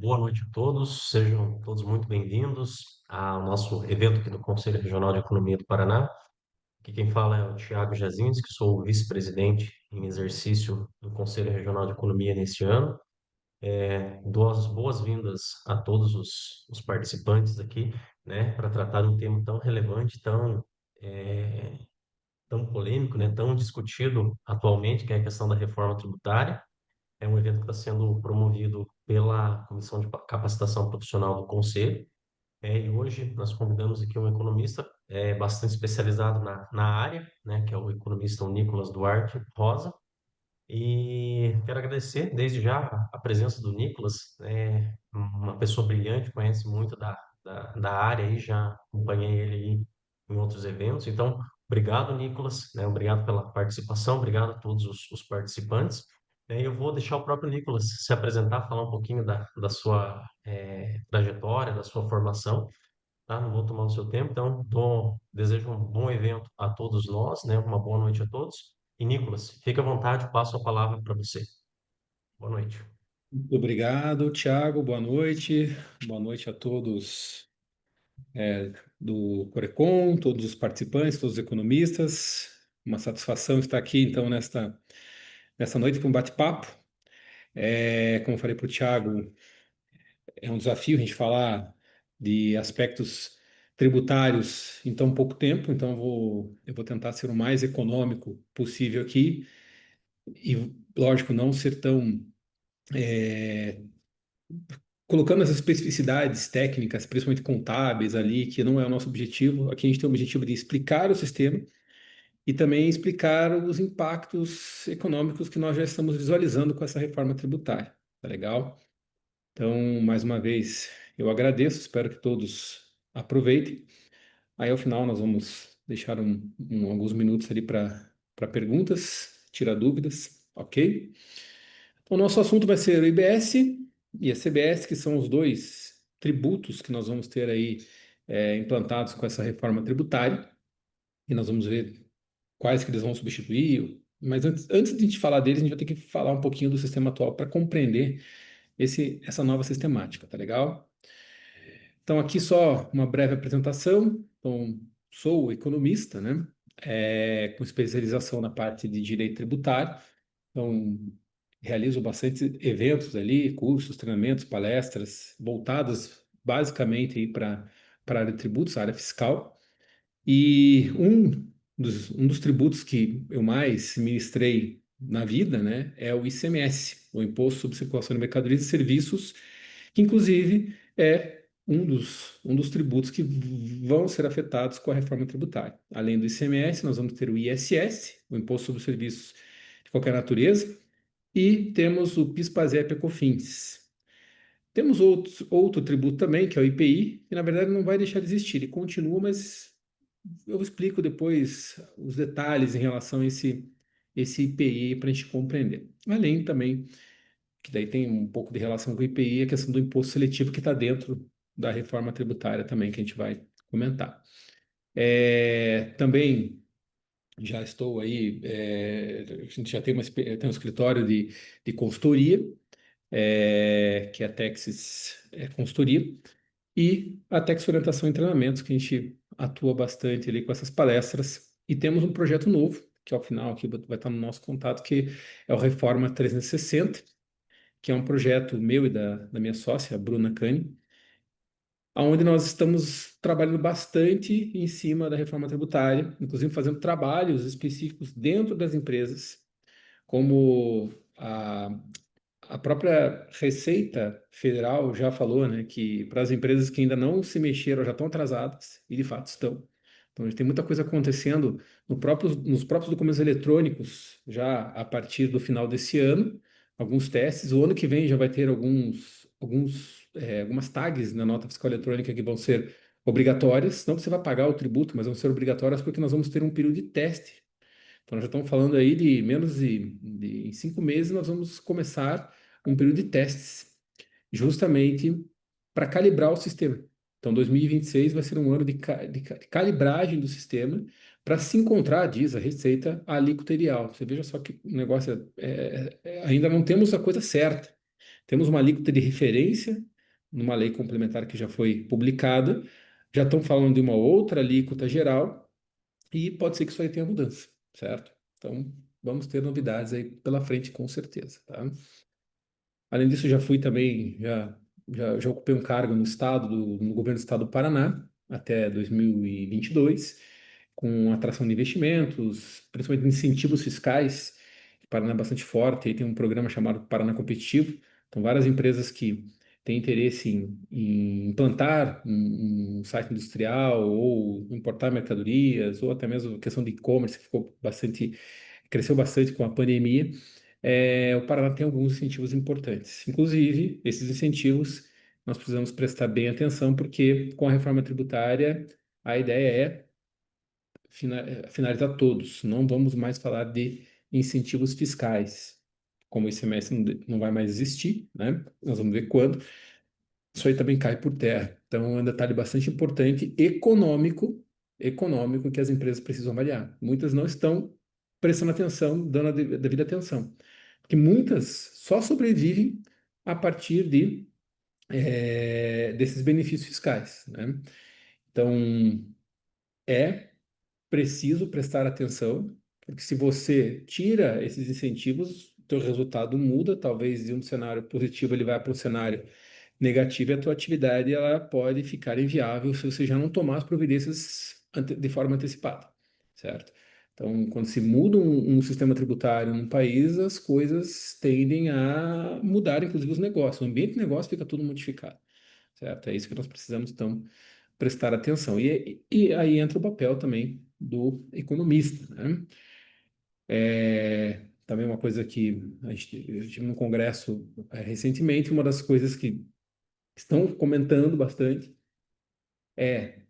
Boa noite a todos, sejam todos muito bem-vindos ao nosso evento aqui do Conselho Regional de Economia do Paraná. Aqui quem fala é o Tiago Jazinski, sou o vice-presidente em exercício do Conselho Regional de Economia neste ano. Dou as boas-vindas a todos os participantes aqui, né, para tratar de um tema tão relevante, eh, tão polêmico, né, tão discutido atualmente, que é a questão da reforma tributária. É um evento que está sendo promovido pela Comissão de Capacitação Profissional do Conselho. E hoje nós convidamos aqui um economista bastante especializado na área, né, que é o economista Nicolas Duarte Rosa. E quero agradecer desde já a presença do Nicolas, uma pessoa brilhante, conhece muito da área e já acompanhei ele aí em outros eventos. Então, obrigado, Nicolas, né? Obrigado pela participação, obrigado a todos os participantes. Eu vou deixar o próprio Nicolas se apresentar, falar um pouquinho da sua trajetória, da sua formação, tá? Não vou tomar o seu tempo, então desejo um bom evento a todos nós, né? Uma boa noite a todos. E Nicolas, fique à vontade, passo a palavra para você. Boa noite. Muito obrigado, Thiago. Boa noite. Boa noite a todos do Corecon, todos os participantes, todos os economistas. Uma satisfação estar aqui, então, nesta noite para um bate-papo. Como eu falei para o Thiago, é um desafio a gente falar de aspectos tributários em tão pouco tempo, então eu vou tentar ser o mais econômico possível aqui e, lógico, não ser tão colocando as especificidades técnicas, principalmente contábeis ali, que não é o nosso objetivo. Aqui a gente tem o objetivo de explicar o sistema e também explicar os impactos econômicos que nós já estamos visualizando com essa reforma tributária. Tá legal? Então, mais uma vez, eu agradeço, espero que todos aproveitem. Aí, ao final, nós vamos deixar alguns minutos ali para perguntas, tirar dúvidas, ok? O nosso assunto vai ser o IBS e a CBS, que são os dois tributos que nós vamos ter aí implantados com essa reforma tributária, e nós vamos ver quais que eles vão substituir. Mas antes de a gente falar deles, a gente vai ter que falar um pouquinho do sistema atual para compreender essa nova sistemática, tá legal? Então, aqui só uma breve apresentação. Então, sou economista, né? Com especialização na parte de direito tributário. Então, realizo bastante eventos ali, cursos, treinamentos, palestras, voltadas basicamente para a área de tributos, a área fiscal. E um dos tributos que eu mais ministrei na vida, né, é o ICMS, o Imposto sobre Circulação de Mercadorias e Serviços, que inclusive é um dos tributos que vão ser afetados com a reforma tributária. Além do ICMS, nós vamos ter o ISS, o Imposto sobre Serviços de qualquer natureza, e temos o PIS/PASEP e COFINS. Temos outro tributo também, que é o IPI, que na verdade não vai deixar de existir, ele continua, mas eu explico depois os detalhes em relação a esse IPI para a gente compreender. Além também, que daí tem um pouco de relação com o IPI, a questão do imposto seletivo que está dentro da reforma tributária também, que a gente vai comentar. Também já estou aí, a gente já tem, tem um escritório de consultoria, que é a Texas Consultoria, e a Texas Orientação e Treinamentos, que a gente atua bastante ali com essas palestras. E temos um projeto novo, que ao final aqui vai estar no nosso contato, que é o Reforma 360, que é um projeto meu e da minha sócia, a Bruna Cani, onde nós estamos trabalhando bastante em cima da reforma tributária, inclusive fazendo trabalhos específicos dentro das empresas, como a própria Receita Federal já falou, né, que para as empresas que ainda não se mexeram já estão atrasadas, e de fato estão. Então, a gente tem muita coisa acontecendo nos próprios documentos eletrônicos já a partir do final desse ano, alguns testes. O ano que vem já vai ter algumas tags na nota fiscal eletrônica que vão ser obrigatórias, não que você vai pagar o tributo, mas vão ser obrigatórias porque nós vamos ter um período de teste. Então, nós já estamos falando aí de menos em 5 meses, nós vamos começar um período de testes, justamente para calibrar o sistema. Então, 2026 vai ser um ano de calibragem do sistema para se encontrar, diz a Receita, a alíquota ideal. Você veja só que o negócio ainda não temos a coisa certa. Temos uma alíquota de referência numa lei complementar que já foi publicada, já estão falando de uma outra alíquota geral e pode ser que isso aí tenha mudança, certo? Então, vamos ter novidades aí pela frente, com certeza, tá? Além disso, já fui também, já ocupei um cargo no estado, no governo do estado do Paraná, até 2022, com atração de investimentos, principalmente incentivos fiscais. O Paraná é bastante forte, aí tem um programa chamado Paraná Competitivo. Então, várias empresas que têm interesse em implantar um site industrial ou importar mercadorias, ou até mesmo questão de e-commerce, que cresceu bastante com a pandemia. O Paraná tem alguns incentivos importantes. Inclusive, esses incentivos nós precisamos prestar bem atenção, porque com a reforma tributária, a ideia é finalizar todos. Não vamos mais falar de incentivos fiscais. Como o ICMS não vai mais existir, né? Nós vamos ver quando. Isso aí também cai por terra. Então, é um detalhe bastante importante, econômico, que as empresas precisam avaliar. Muitas não estão prestando atenção, dando a devida atenção, porque muitas só sobrevivem a partir desses benefícios fiscais, né? Então, é preciso prestar atenção, porque se você tira esses incentivos, o teu resultado muda, talvez de um cenário positivo ele vai para um cenário negativo e a tua atividade ela pode ficar inviável se você já não tomar as providências de forma antecipada, certo? Então, quando se muda um sistema tributário num país, as coisas tendem a mudar, inclusive os negócios. O ambiente de negócio fica tudo modificado, certo? É isso que nós precisamos, então, prestar atenção. E aí entra o papel também do economista, né? Também uma coisa que eu estive num congresso recentemente, uma das coisas que estão comentando bastante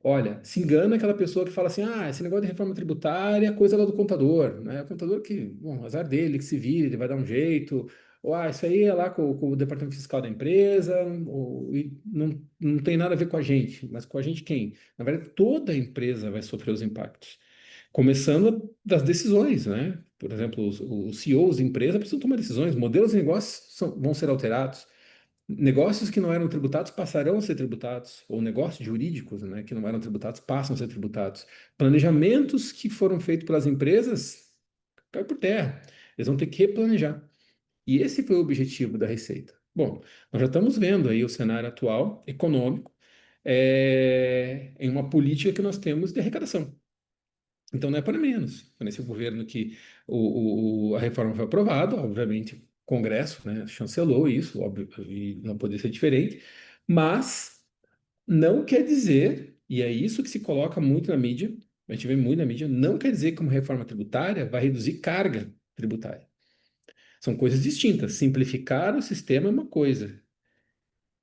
olha, se engana aquela pessoa que fala assim, esse negócio de reforma tributária é coisa lá do contador, né? O contador que, bom, azar dele, que se vire, ele vai dar um jeito, ou isso aí é lá com o departamento fiscal da empresa, e não tem nada a ver com a gente, mas com a gente quem? Na verdade, toda a empresa vai sofrer os impactos, começando das decisões, né? Por exemplo, os CEOs de empresa precisam tomar decisões, modelos de negócios vão ser alterados. Negócios que não eram tributados passarão a ser tributados, ou negócios jurídicos, né, que não eram tributados passam a ser tributados. Planejamentos que foram feitos pelas empresas caem por terra. Eles vão ter que replanejar. E esse foi o objetivo da Receita. Bom, nós já estamos vendo aí o cenário atual econômico em uma política que nós temos de arrecadação. Então não é para menos. Nesse governo que a reforma foi aprovada, obviamente o Congresso, né, chancelou isso, óbvio, e não poderia ser diferente, mas não quer dizer, e é isso que se coloca muito na mídia, a gente vê muito na mídia, não quer dizer que uma reforma tributária vai reduzir carga tributária. São coisas distintas. Simplificar o sistema é uma coisa,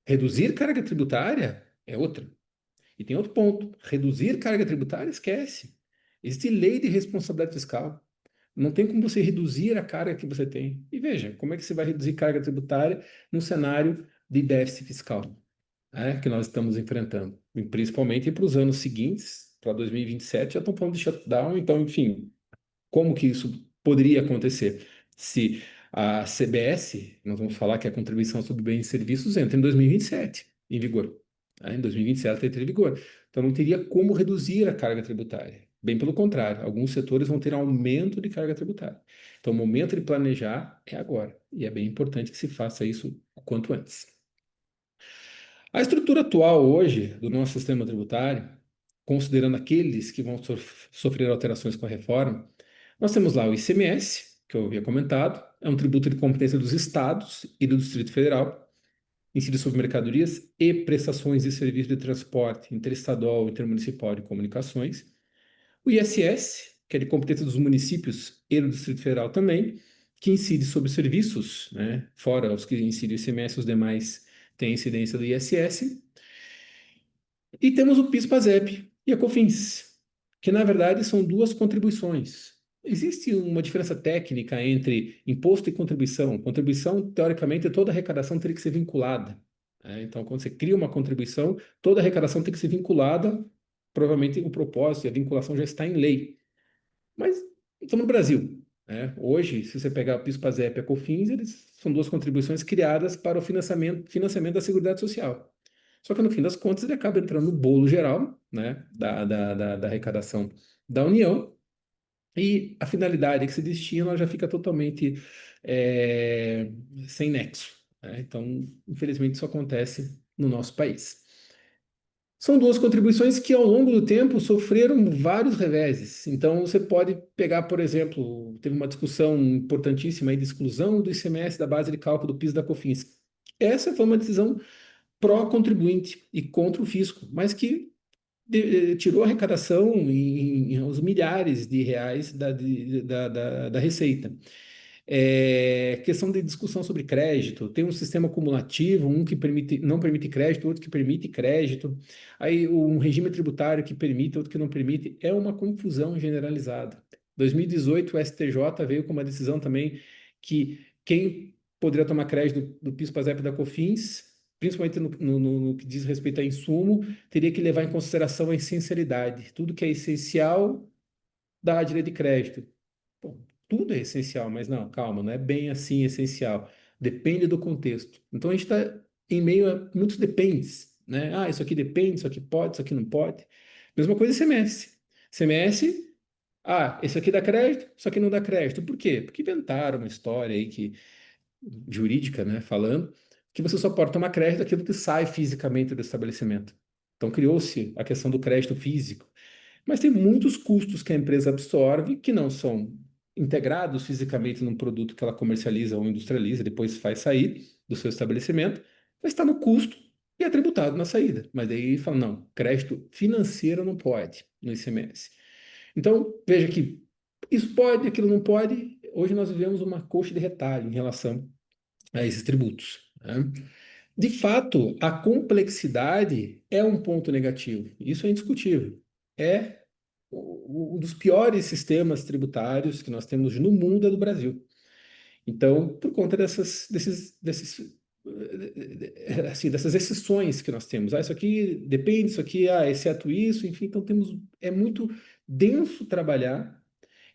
reduzir carga tributária é outra. E tem outro ponto: reduzir carga tributária, esquece. Existe lei de responsabilidade fiscal. Não tem como você reduzir a carga que você tem. E veja, como é que você vai reduzir carga tributária num cenário de déficit fiscal, né, que nós estamos enfrentando? E principalmente para os anos seguintes, para 2027, já estão falando de shutdown. Então, enfim, como que isso poderia acontecer? Se a CBS, nós vamos falar que é a contribuição sobre bens e serviços, entra em 2027 em vigor. Em 2027 ela entra em vigor. Então não teria como reduzir a carga tributária. Bem pelo contrário, alguns setores vão ter aumento de carga tributária. Então o momento de planejar é agora. E é bem importante que se faça isso o quanto antes. A estrutura atual hoje do nosso sistema tributário, considerando aqueles que vão sofrer alterações com a reforma, nós temos lá o ICMS, que eu havia comentado, é um tributo de competência dos estados e do Distrito Federal, incide sobre mercadorias e prestações de serviço de transporte interestadual, intermunicipal e de comunicações. O ISS, que é de competência dos municípios e do Distrito Federal também, que incide sobre serviços, né? Fora os que incidem o ICMS, os demais têm incidência do ISS. E temos o PIS/PASEP e a COFINS, que na verdade são duas contribuições. Existe uma diferença técnica entre imposto e contribuição. Contribuição, teoricamente, toda arrecadação teria que ser vinculada, né? Então, quando você cria uma contribuição, toda arrecadação tem que ser vinculada. Provavelmente o propósito e a vinculação já está em lei. Mas estamos no Brasil. né? Hoje, se você pegar o PIS/PASEP e a COFINS, eles são duas contribuições criadas para o financiamento da Seguridade Social. Só que no fim das contas ele acaba entrando no bolo geral, né, da arrecadação da União, e a finalidade que se destina ela já fica totalmente é, sem nexo, né? Então, infelizmente, isso acontece no nosso país. São duas contribuições que, ao longo do tempo, sofreram vários reveses. Então, você pode pegar, por exemplo, teve uma discussão importantíssima aí de exclusão do ICMS da base de cálculo do PIS e da COFINS. Essa foi uma decisão pró-contribuinte e contra o fisco, mas que tirou a arrecadação em aos milhares de reais da Receita. Questão de discussão sobre crédito, tem um sistema cumulativo, um que não permite crédito, outro que permite crédito, aí um regime tributário que permite, outro que não permite, é uma confusão generalizada. 2018, o STJ veio com uma decisão também que quem poderia tomar crédito do PIS, PASEP e da COFINS, principalmente no que diz respeito a insumo, teria que levar em consideração a essencialidade. Tudo que é essencial dá direito de crédito. Bom, tudo é essencial, mas não, calma, não é bem assim essencial. Depende do contexto. Então a gente está em meio a muitos dependes, né? Ah, isso aqui depende, isso aqui pode, isso aqui não pode. Mesma coisa CMS. CMS, esse aqui dá crédito, isso aqui não dá crédito. Por quê? Porque inventaram uma história aí que jurídica, né, falando, que você só pode tomar crédito daquilo que sai fisicamente do estabelecimento. Então criou-se a questão do crédito físico. Mas tem muitos custos que a empresa absorve que não são integrados fisicamente num produto que ela comercializa ou industrializa, depois faz sair do seu estabelecimento, mas está no custo e é tributado na saída. Mas daí fala, não, crédito financeiro não pode no ICMS. Então, veja que isso pode, aquilo não pode. Hoje nós vivemos uma coxa de retalho em relação a esses tributos, né? De fato, a complexidade é um ponto negativo. Isso é indiscutível. É um dos piores sistemas tributários que nós temos no mundo é do Brasil. Então, por conta dessas exceções que nós temos. Isso aqui depende, isso aqui, exceto isso, enfim, então é muito denso trabalhar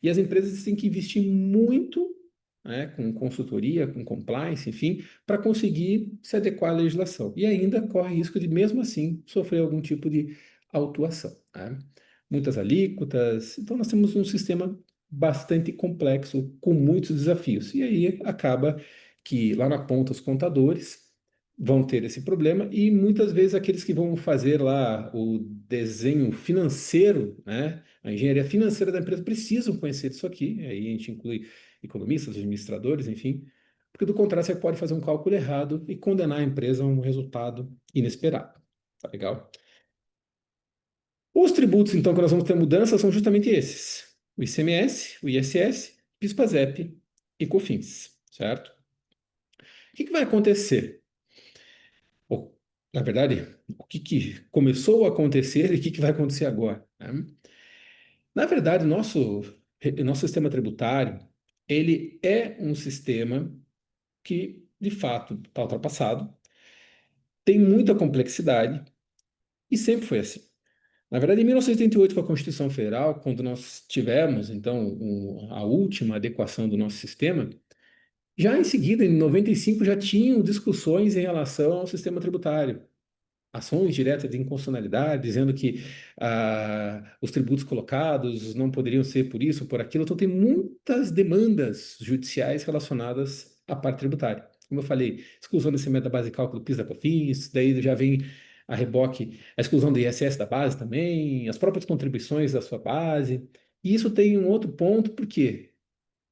e as empresas têm que investir muito, né, com consultoria, com compliance, enfim, para conseguir se adequar à legislação. E ainda corre risco de, mesmo assim, sofrer algum tipo de autuação, né? Muitas alíquotas. Então, nós temos um sistema bastante complexo, com muitos desafios. E aí acaba que lá na ponta os contadores vão ter esse problema e muitas vezes aqueles que vão fazer lá o desenho financeiro, né, a engenharia financeira da empresa precisam conhecer isso aqui, aí a gente inclui economistas, administradores, enfim, porque do contrário você pode fazer um cálculo errado e condenar a empresa a um resultado inesperado. Tá legal? Os tributos, então, que nós vamos ter mudança são justamente esses: o ICMS, o ISS, PIS/PASEP e COFINS, certo? O que vai acontecer? Ou, na verdade, o que começou a acontecer e o que vai acontecer agora, né? Na verdade, nosso sistema tributário, ele é um sistema que, de fato, está ultrapassado, tem muita complexidade e sempre foi assim. Na verdade, em 1988, com a Constituição Federal, quando nós tivemos, então, a última adequação do nosso sistema, já em seguida, em 95, já tinham discussões em relação ao sistema tributário. Ações diretas de inconstitucionalidade, dizendo que os tributos colocados não poderiam ser por isso ou por aquilo. Então, tem muitas demandas judiciais relacionadas à parte tributária. Como eu falei, exclusão desse método da base de cálculo do PIS da COFINS, daí já vem a reboque, a exclusão do ISS da base também, as próprias contribuições da sua base. E isso tem um outro ponto, porque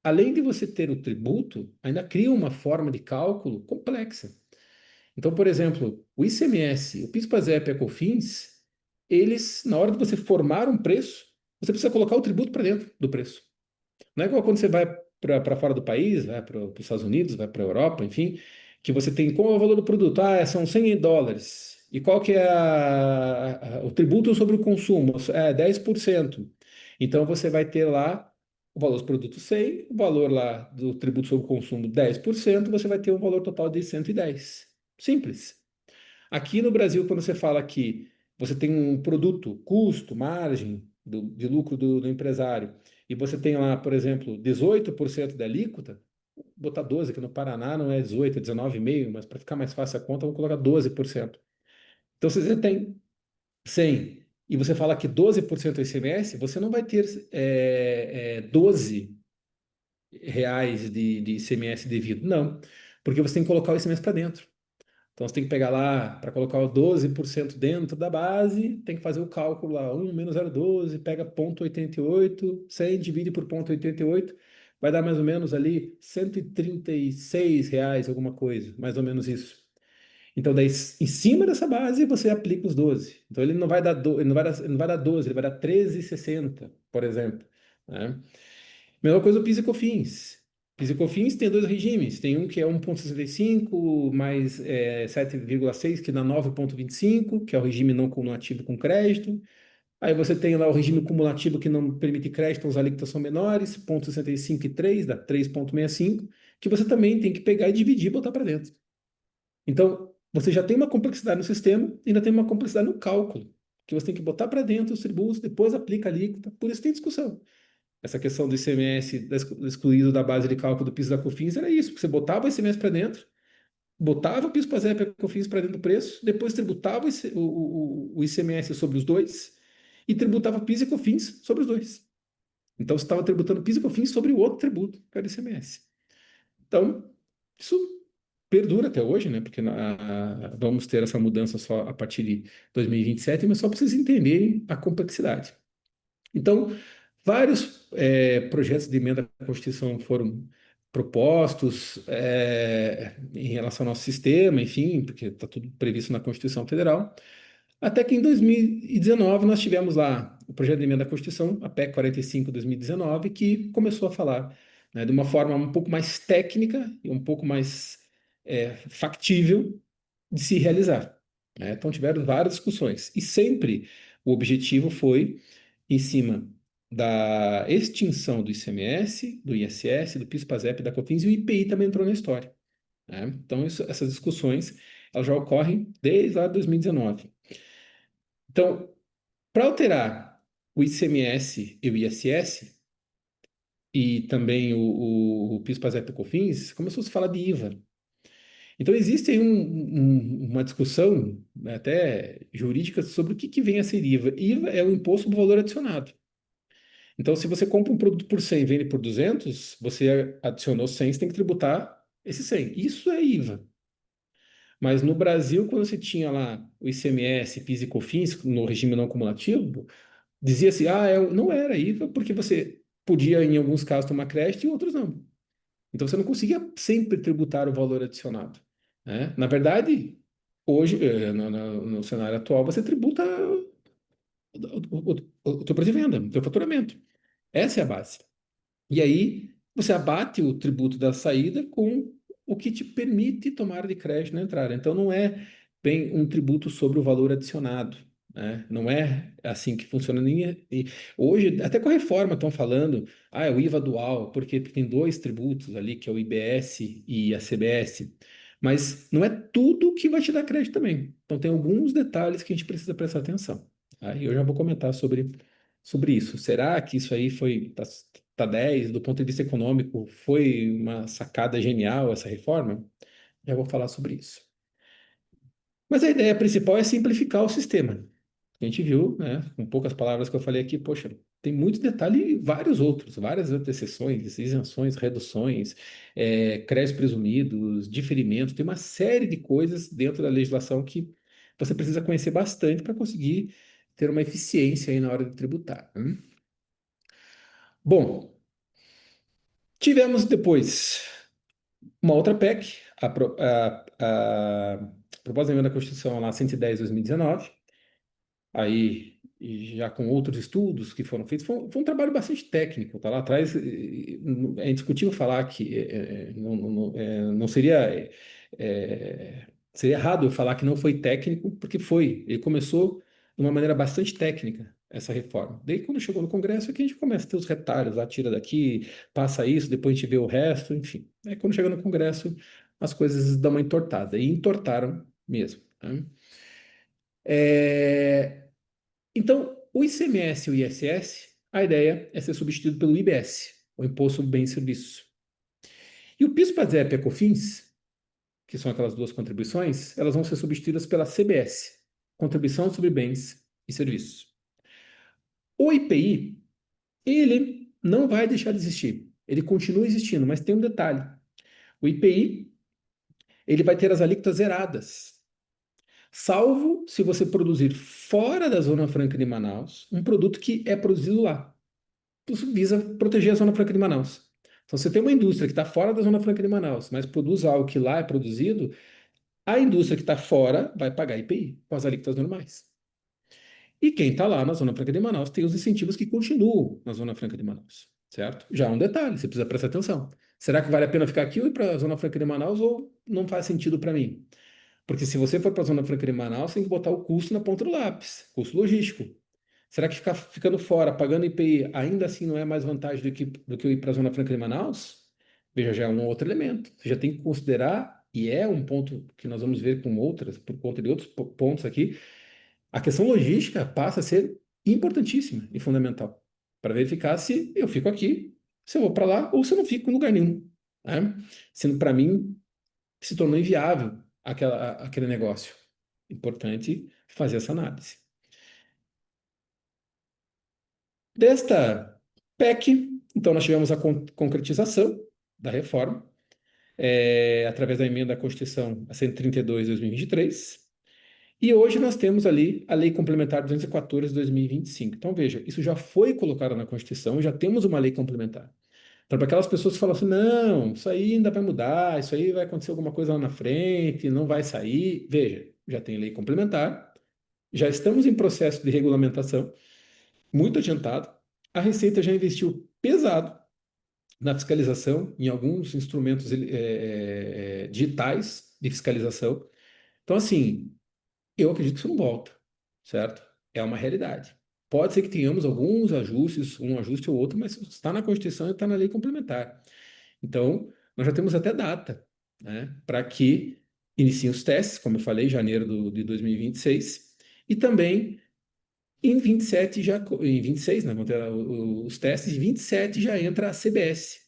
além de você ter o tributo, ainda cria uma forma de cálculo complexa. Então, por exemplo, o ICMS, o PIS, PASEP e a COFINS, eles, na hora de você formar um preço, você precisa colocar o tributo para dentro do preço. Não é igual quando você vai para fora do país, vai para os Estados Unidos, vai para a Europa, enfim, que você tem qual é o valor do produto? São US$ 100. E qual que é o tributo sobre o consumo? É 10%. Então você vai ter lá o valor dos produtos 100, o valor lá do tributo sobre o consumo 10%, você vai ter um valor total de 110. Simples. Aqui no Brasil, quando você fala que você tem um produto, custo, margem de lucro do empresário, e você tem lá, por exemplo, 18% da alíquota, vou botar 12, que no Paraná não é 18, é 19,5, mas para ficar mais fácil a conta, vamos colocar 12%. Então, se você tem 100 e você fala que 12% é ICMS, você não vai ter 12 reais de ICMS devido. Não, porque você tem que colocar o ICMS para dentro. Então você tem que pegar lá, para colocar o 12% dentro da base, tem que fazer o cálculo lá, 1 menos 0,12, pega 0,88, 100 divide por 0,88, vai dar mais ou menos ali R$ 136, alguma coisa, mais ou menos isso. Então, daí, em cima dessa base, você aplica os 12. Então, ele não vai dar, ele não vai dar 12, ele vai dar 13,60, por exemplo, né? Mesma coisa o PIS e COFINS. PIS e COFINS tem dois regimes. Tem um que é 1,65 mais 7,6, que dá 9,25, que é o regime não cumulativo com crédito. Aí você tem lá o regime cumulativo que não permite crédito, os alíquotas são menores, 0,65 e 3, dá 3,65, que você também tem que pegar e dividir e botar para dentro. Então, você já tem uma complexidade no sistema e ainda tem uma complexidade no cálculo, que você tem que botar para dentro os tributos, depois aplica a alíquota, por isso tem discussão. Essa questão do ICMS excluído da base de cálculo do PIS e da COFINS era isso, porque você botava o ICMS para dentro, botava o PIS, PASEP e a COFINS para dentro do preço, depois tributava o ICMS sobre os dois e tributava PIS e COFINS sobre os dois. Então você estava tributando PIS e COFINS sobre o outro tributo, que era o ICMS. Então, isso perdura até hoje, né? Porque vamos ter essa mudança só a partir de 2027, mas só para vocês entenderem a complexidade. Então, vários projetos de emenda à Constituição foram propostos em relação ao nosso sistema, enfim, porque está tudo previsto na Constituição Federal. Até que em 2019 nós tivemos lá o projeto de emenda à Constituição, a PEC 45 de 2019, que começou a falar, né, de uma forma um pouco mais técnica e um pouco mais factível de se realizar, né? Então tiveram várias discussões e sempre o objetivo foi em cima da extinção do ICMS, do ISS, do PIS, PASEP, da COFINS, e o IPI também entrou na história, né? Então essas discussões elas já ocorrem desde lá de 2019. Então, para alterar o ICMS e o ISS e também o PIS, PASEP e COFINS, começou a se falar de IVA. Então, existe aí uma discussão, né, até jurídica sobre o que vem a ser IVA. IVA é o imposto do valor adicionado. Então, se você compra um produto por 100 e vende por 200, você adicionou 100, você tem que tributar esse 100. Isso é IVA. Mas no Brasil, quando você tinha lá o ICMS, PIS e COFINS, no regime não cumulativo, dizia-se, não era IVA, porque você podia, em alguns casos, tomar crédito e em outros não. Então você não conseguia sempre tributar o valor adicionado, né? Na verdade, hoje, no cenário atual, você tributa o teu preço de venda, o teu faturamento. Essa é a base. E aí você abate o tributo da saída com o que te permite tomar de crédito na entrada. Então não é bem um tributo sobre o valor adicionado, né? Não é assim que funciona. Hoje, até com a reforma estão falando, é o IVA dual, porque tem dois tributos ali, que é o IBS e a CBS. Mas não é tudo que vai te dar crédito também. Então tem alguns detalhes que a gente precisa prestar atenção. Aí eu já vou comentar sobre isso. Será que isso aí tá 10 do ponto de vista econômico, foi uma sacada genial essa reforma? Já vou falar sobre isso. Mas a ideia principal é simplificar o sistema. A gente viu, né, com poucas palavras que eu falei aqui, poxa, tem muito detalhe e vários outros, várias outras exceções, isenções, reduções, créditos presumidos, diferimentos, tem uma série de coisas dentro da legislação que você precisa conhecer bastante para conseguir ter uma eficiência aí na hora de tributar, né? Bom, tivemos depois uma outra PEC, a proposta de emenda à Constituição lá 110 de 2019, aí e já com outros estudos que foram feitos, foi um trabalho bastante técnico, tá lá atrás, é indiscutível falar que não seria, seria errado eu falar que não foi técnico, porque foi, ele começou de uma maneira bastante técnica, essa reforma. Daí, quando chegou no Congresso, é que a gente começa a ter os retalhos, lá, tira daqui, passa isso, depois a gente vê o resto, enfim. Aí, quando chega no Congresso, as coisas dão uma entortada, e entortaram mesmo, né? É, então, o ICMS e o ISS, A ideia é ser substituído pelo IBS, o Imposto sobre Bens e Serviços. E o PIS, PASEP e COFINS, que são aquelas duas contribuições, elas vão ser substituídas pela CBS, Contribuição sobre Bens e Serviços. O IPI, ele não vai deixar de existir. Ele continua existindo, mas tem um detalhe. O IPI, ele vai ter as alíquotas zeradas, salvo se você produzir fora da Zona Franca de Manaus um produto que é produzido lá. Isso visa proteger a Zona Franca de Manaus. Então, você tem uma indústria que está fora da Zona Franca de Manaus, mas produz algo que lá é produzido, a indústria que está fora vai pagar IPI com as alíquotas normais. E quem está lá na Zona Franca de Manaus tem os incentivos que continuam na Zona Franca de Manaus, certo? Já é um detalhe, você precisa prestar atenção. Será que vale a pena ficar aqui ou ir para a Zona Franca de Manaus ou não faz sentido para mim? Porque se você for para a Zona Franca de Manaus, tem que botar o custo na ponta do lápis, custo logístico. Será que ficar ficando fora, pagando IPI, ainda assim não é mais vantagem do que eu ir para a Zona Franca de Manaus? Veja, já é um outro elemento. Você já tem que considerar, e é um ponto que nós vamos ver com outras, por conta de outros pontos aqui, a questão logística passa a ser importantíssima e fundamental para verificar se eu fico aqui, se eu vou para lá ou se eu não fico em lugar nenhum. Né? Sendo para mim, se tornou inviável aquele negócio. Importante fazer essa análise. Desta PEC, então, nós tivemos a concretização da reforma, através da emenda à Constituição a 132 de 2023, e hoje nós temos ali a Lei Complementar 214 de 2025. Então, veja, isso já foi colocado na Constituição, já temos uma lei complementar. Então, para aquelas pessoas que falam assim, não, isso aí ainda vai mudar, isso aí vai acontecer alguma coisa lá na frente, não vai sair. Veja, já tem lei complementar, já estamos em processo de regulamentação, muito adiantado. A Receita já investiu pesado na fiscalização, em alguns instrumentos digitais de fiscalização. Então, assim, eu acredito que isso não volta, certo? É uma realidade. Pode ser que tenhamos alguns ajustes, um ajuste ou outro, mas está na Constituição e está na lei complementar. Então, nós já temos até data, né, para que iniciem os testes, como eu falei, em janeiro de 2026, e também em 27 já, em 26, né, vão ter os testes, em 27 já entra a CBS,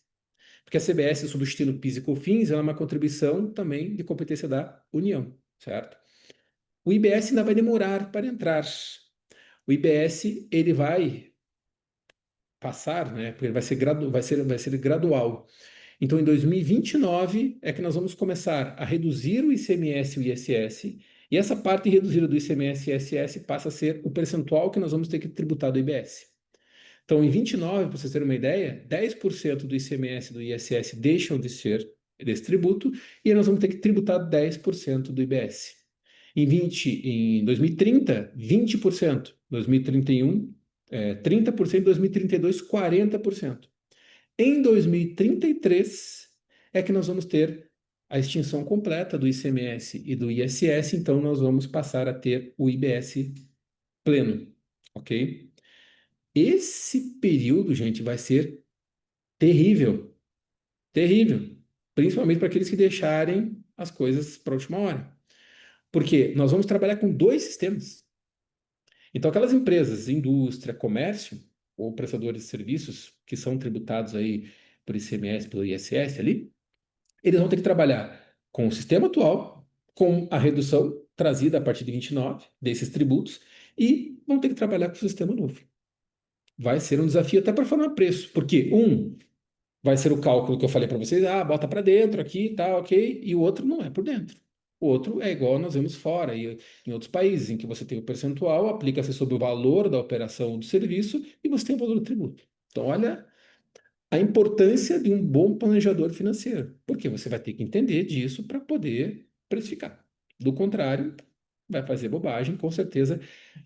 porque a CBS, sob o estilo PIS e COFINS, ela é uma contribuição também de competência da União, certo? O IBS ainda vai demorar para entrar. O IBS, ele vai passar, né, porque ele vai ser gradual. Então, em 2029 é que nós vamos começar a reduzir o ICMS e o ISS, e essa parte reduzida do ICMS e ISS passa a ser o percentual que nós vamos ter que tributar do IBS. Então, em 29, para vocês terem uma ideia, 10% do ICMS e do ISS deixam de ser desse tributo, e nós vamos ter que tributar 10% do IBS. Em 2030, 20%. 2031, 30%. 2032, 40%. Em 2033 é que nós vamos ter a extinção completa do ICMS e do ISS, então nós vamos passar a ter o IBS pleno, ok? Esse período, gente, vai ser terrível, terrível, principalmente para aqueles que deixarem as coisas para a última hora. Porque nós vamos trabalhar com dois sistemas. Então, aquelas empresas, indústria, comércio, ou prestadores de serviços que são tributados aí por ICMS, pelo ISS ali, eles vão ter que trabalhar com o sistema atual, com a redução trazida a partir de 29 desses tributos, e vão ter que trabalhar com o sistema novo. Vai ser um desafio até para formar preço, porque vai ser o cálculo que eu falei para vocês, bota para dentro aqui, tá, ok, e o outro não é por dentro. O outro é igual nós vemos fora, e em outros países, em que você tem o percentual, aplica-se sobre o valor da operação do serviço e você tem o valor do tributo. Então, olha a importância de um bom planejador financeiro, porque você vai ter que entender disso para poder precificar. Do contrário, vai fazer bobagem, com certeza.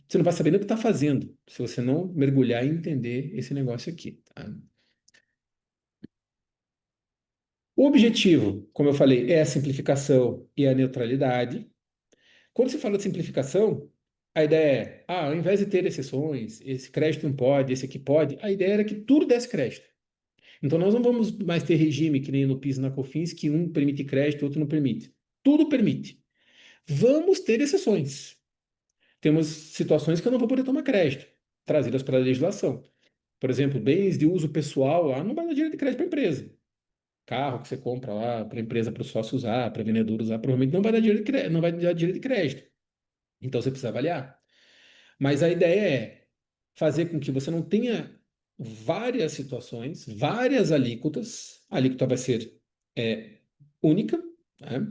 Você não vai saber nem o que está fazendo, se você não mergulhar e entender esse negócio aqui, tá? O objetivo, como eu falei, é a simplificação e a neutralidade. Quando se fala de simplificação, a ideia é, ao invés de ter exceções, esse crédito não pode, esse aqui pode, a ideia era que tudo desse crédito. Então, nós não vamos mais ter regime que nem no PIS e na COFINS, que um permite crédito, outro não permite. Tudo permite. Vamos ter exceções. Temos situações que eu não vou poder tomar crédito, trazidas pela legislação. Por exemplo, bens de uso pessoal lá não vai dar direito de crédito para a empresa. Carro que você compra lá para a empresa, para o sócio usar, para o vendedor usar, provavelmente não vai dar direito de crédito, não vai dar direito de crédito. Então você precisa avaliar. Mas a ideia é fazer com que você não tenha várias situações, várias alíquotas. A alíquota vai ser é, única, né?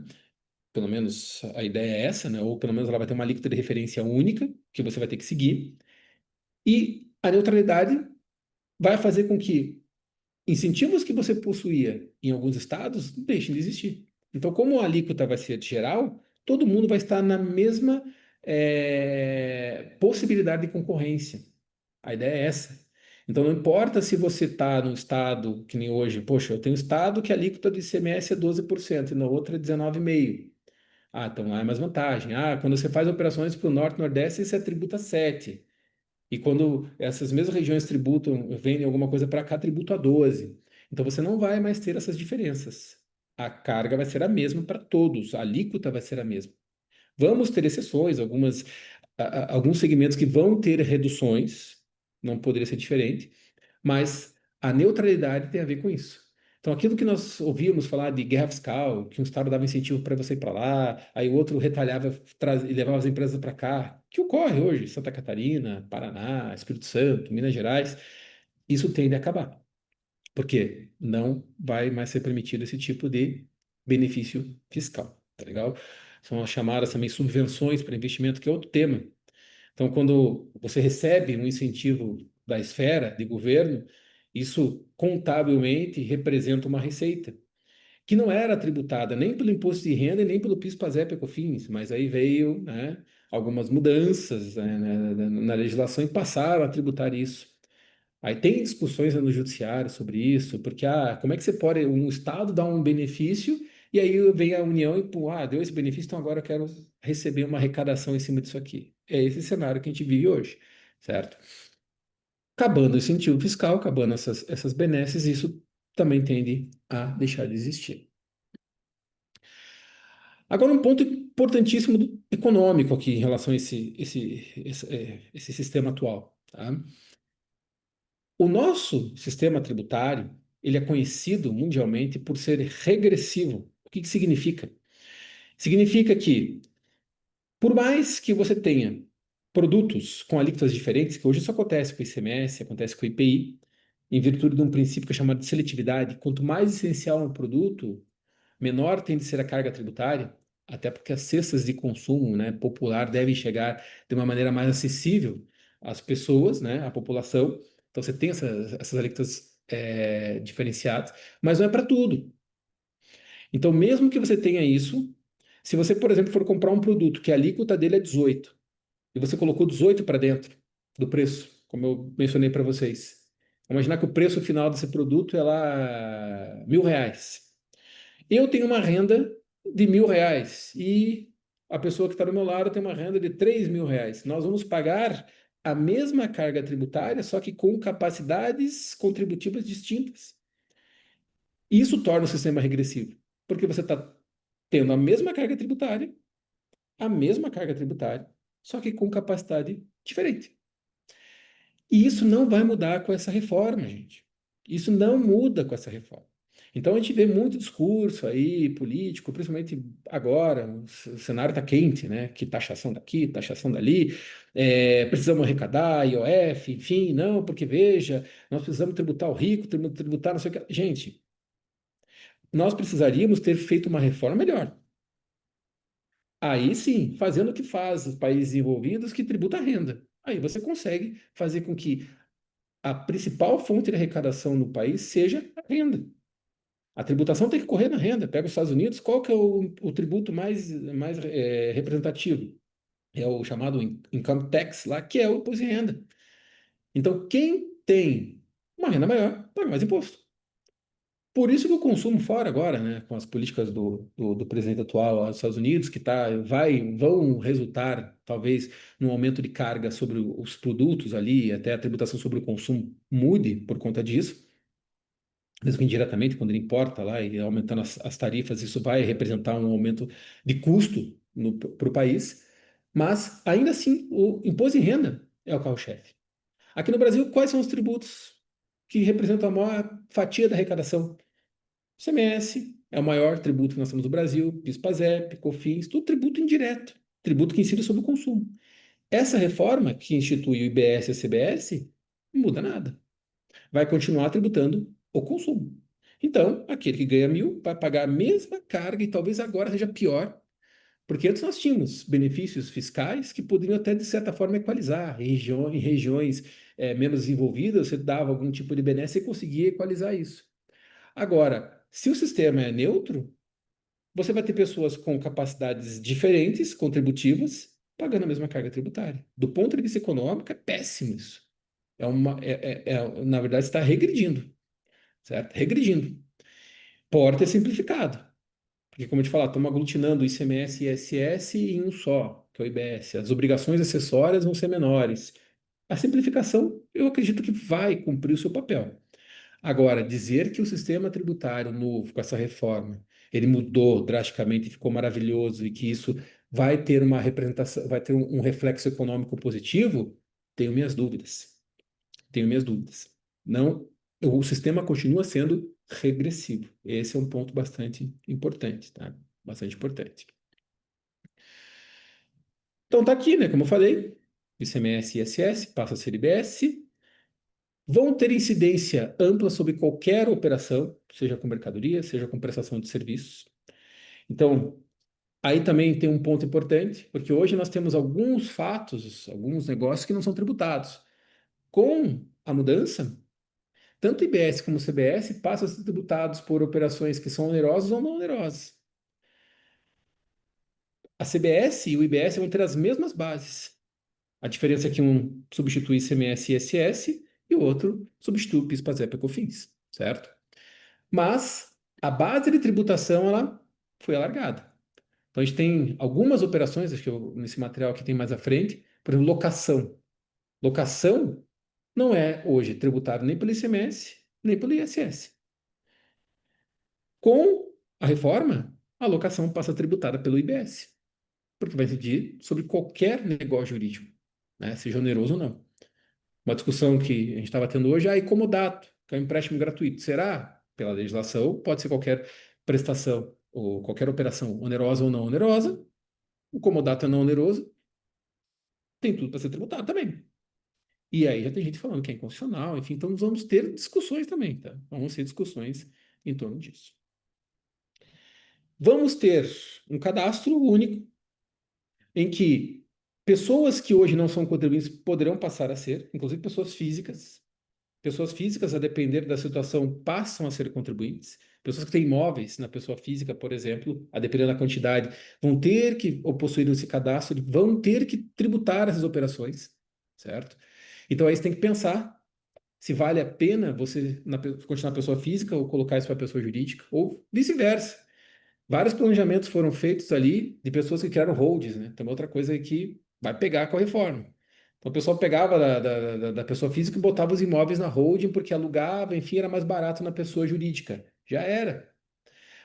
Pelo menos a ideia é essa, né? Ou pelo menos ela vai ter uma alíquota de referência única que você vai ter que seguir. E a neutralidade vai fazer com que incentivos que você possuía em alguns estados deixem de existir. Então, como a alíquota vai ser geral, todo mundo vai estar na mesma possibilidade de concorrência. A ideia é essa. Então, não importa se você está no estado que nem hoje, poxa, eu tenho um estado que a alíquota do ICMS é 12% e na outra é 19,5%. Ah, então lá é mais vantagem. Ah, quando você faz operações para o Norte e Nordeste, você tributa 7%. E quando essas mesmas regiões tributam, vendem alguma coisa para cá, tributa 12. Então você não vai mais ter essas diferenças. A carga vai ser a mesma para todos, a alíquota vai ser a mesma. Vamos ter exceções, alguns segmentos que vão ter reduções, não poderia ser diferente, mas a neutralidade tem a ver com isso. Então, aquilo que nós ouvíamos falar de guerra fiscal, que um Estado dava incentivo para você ir para lá, aí o outro retalhava e levava as empresas para cá, que ocorre hoje, Santa Catarina, Paraná, Espírito Santo, Minas Gerais, isso tende a acabar, porque não vai mais ser permitido esse tipo de benefício fiscal, tá legal? São as chamadas também subvenções para investimento, que é outro tema. Então, quando você recebe um incentivo da esfera de governo, isso contabilmente representa uma receita, que não era tributada nem pelo imposto de renda e nem pelo PIS, PASEP e COFINS, mas aí veio, né, algumas mudanças, né, na legislação e passaram a tributar isso. Aí tem discussões no judiciário sobre isso, porque como é que você pode, um Estado dar um benefício e aí vem a União e, pô, deu esse benefício, então agora eu quero receber uma arrecadação em cima disso aqui. É esse cenário que a gente vive hoje, certo? Acabando o incentivo fiscal, acabando essas benesses, isso também tende a deixar de existir. Agora, um ponto importantíssimo econômico aqui em relação a esse sistema atual, tá? O nosso sistema tributário, ele é conhecido mundialmente por ser regressivo. O que que significa? Significa que, por mais que você tenha produtos com alíquotas diferentes, que hoje isso acontece com o ICMS, acontece com o IPI, em virtude de um princípio que é chamado de seletividade, quanto mais essencial um produto, menor tem de ser a carga tributária, até porque as cestas de consumo, né, popular devem chegar de uma maneira mais acessível às pessoas, né, à população. Então você tem essas alíquotas diferenciadas, mas não é para tudo. Então, mesmo que você tenha isso, se você, por exemplo, for comprar um produto que a alíquota dele é 18 e você colocou 18 para dentro do preço, como eu mencionei para vocês, imaginar que o preço final desse produto é lá R$ 1.000. Eu tenho uma renda de R$ 1.000 e a pessoa que está do meu lado tem uma renda de R$ 3.000. Nós vamos pagar a mesma carga tributária, só que com capacidades contributivas distintas. Isso torna o sistema regressivo, porque você está tendo a mesma carga tributária, só que com capacidade diferente. E isso não vai mudar com essa reforma, gente. Isso não muda com essa reforma. Então a gente vê muito discurso aí político, principalmente agora, o cenário está quente, né? Que taxação daqui, taxação dali, precisamos arrecadar, IOF, enfim, não, porque veja, nós precisamos tributar o rico, tributar não sei o que. Gente, nós precisaríamos ter feito uma reforma melhor. Aí sim, fazendo o que faz os países desenvolvidos que tributa a renda. Aí você consegue fazer com que a principal fonte de arrecadação no país seja a renda. A tributação tem que correr na renda. Pega os Estados Unidos, qual que é o tributo mais representativo? É o chamado income tax lá, que é o imposto de renda. Então, quem tem uma renda maior, paga mais imposto. Por isso que o consumo fora agora, né, com as políticas do presidente atual dos Estados Unidos, que vão resultar, talvez, num aumento de carga sobre os produtos ali, até a tributação sobre o consumo mude por conta disso, mesmo que indiretamente, quando ele importa lá e aumentando as tarifas, isso vai representar um aumento de custo para o país, mas ainda assim o imposto de renda é o carro-chefe. Aqui no Brasil, quais são os tributos? que representam a maior fatia da arrecadação. ICMS é o maior tributo que nós temos no Brasil, PIS, PASEP, COFINS, tudo tributo indireto, tributo que incide sobre o consumo. Essa reforma que institui o IBS e a CBS não muda nada. Vai continuar tributando o consumo. Então, aquele que ganha 1.000 vai pagar a mesma carga e talvez agora seja pior, porque antes nós tínhamos benefícios fiscais que poderiam até, de certa forma, equalizar. Em regiões menos desenvolvidas, você dava algum tipo de benesse e conseguia equalizar isso. Agora, se o sistema é neutro, você vai ter pessoas com capacidades diferentes, contributivas, pagando a mesma carga tributária. Do ponto de vista econômico, é péssimo isso. Na verdade, está regredindo, certo? Regredindo. Pode ter simplificado, porque, como eu te falar, estamos aglutinando o ICMS e ISS em um só, que é o IBS. As obrigações acessórias vão ser menores. A simplificação, eu acredito que vai cumprir o seu papel. Agora, dizer que o sistema tributário novo, com essa reforma, ele mudou drasticamente, ficou maravilhoso e que isso vai ter uma representação, vai ter um reflexo econômico positivo, tenho minhas dúvidas. Tenho minhas dúvidas. Não, o sistema continua sendo regressivo. Esse é um ponto bastante importante, tá? Bastante importante. Então tá aqui, né? Como eu falei, ICMS e ISS passa a ser IBS, vão ter incidência ampla sobre qualquer operação, seja com mercadoria, seja com prestação de serviços. Então, aí também tem um ponto importante, porque hoje nós temos alguns fatos, alguns negócios que não são tributados. Com a mudança, tanto o IBS como o CBS passam a ser tributados por operações que são onerosas ou não onerosas. A CBS e o IBS vão ter as mesmas bases. A diferença é que um substitui ICMS e ISS e o outro substitui PIS, PASEP e COFINS, certo? Mas a base de tributação ela foi alargada. Então a gente tem algumas operações, acho que nesse material que tem mais à frente, por exemplo, locação. Locação não é hoje tributada nem pelo ICMS, nem pelo ISS. Com a reforma, a locação passa a tributada pelo IBS, porque vai incidir sobre qualquer negócio jurídico, né, seja oneroso ou não. Uma discussão que a gente estava tendo hoje é a comodato, que é um empréstimo gratuito. Será? Pela legislação, pode ser qualquer prestação ou qualquer operação onerosa ou não onerosa. O comodato é não oneroso, tem tudo para ser tributado também. E aí já tem gente falando que é inconstitucional, enfim, então nós vamos ter discussões também, tá? Vamos ter discussões em torno disso. Vamos ter um cadastro único em que pessoas que hoje não são contribuintes poderão passar a ser, inclusive pessoas físicas. Pessoas físicas, a depender da situação, passam a ser contribuintes. Pessoas que têm imóveis na pessoa física, por exemplo, a depender da quantidade, vão ter que, ou possuir esse cadastro, vão ter que tributar essas operações, certo? Então aí você tem que pensar se vale a pena você continuar pessoa física ou colocar isso para pessoa jurídica, ou vice-versa. Vários planejamentos foram feitos ali de pessoas que criaram holdings, né? Também outra coisa que vai pegar com a reforma. Então, o pessoal pegava da pessoa física e botava os imóveis na holding porque alugava, enfim, era mais barato na pessoa jurídica. Já era.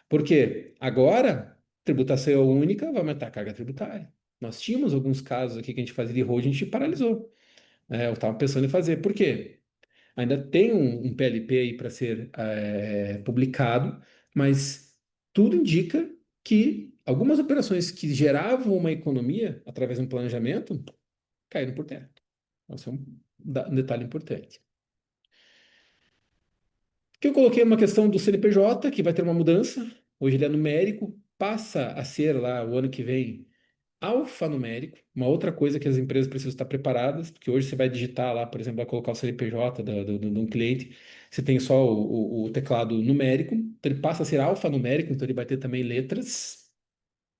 Por quê? Agora, tributação única vai aumentar a carga tributária. Nós tínhamos alguns casos aqui que a gente fazia de holding, a gente paralisou. Né? Eu estava pensando em fazer. Por quê? Ainda tem um PLP aí para ser publicado, mas tudo indica que algumas operações que geravam uma economia através de um planejamento caíram por terra. Então, esse é um detalhe importante. Que eu coloquei uma questão do CNPJ, que vai ter uma mudança. Hoje ele é numérico, passa a ser lá o ano que vem alfanumérico, uma outra coisa que as empresas precisam estar preparadas, porque hoje você vai digitar lá, por exemplo, vai colocar o CNPJ de um cliente, você tem só o teclado numérico, então ele passa a ser alfanumérico, então ele vai ter também letras,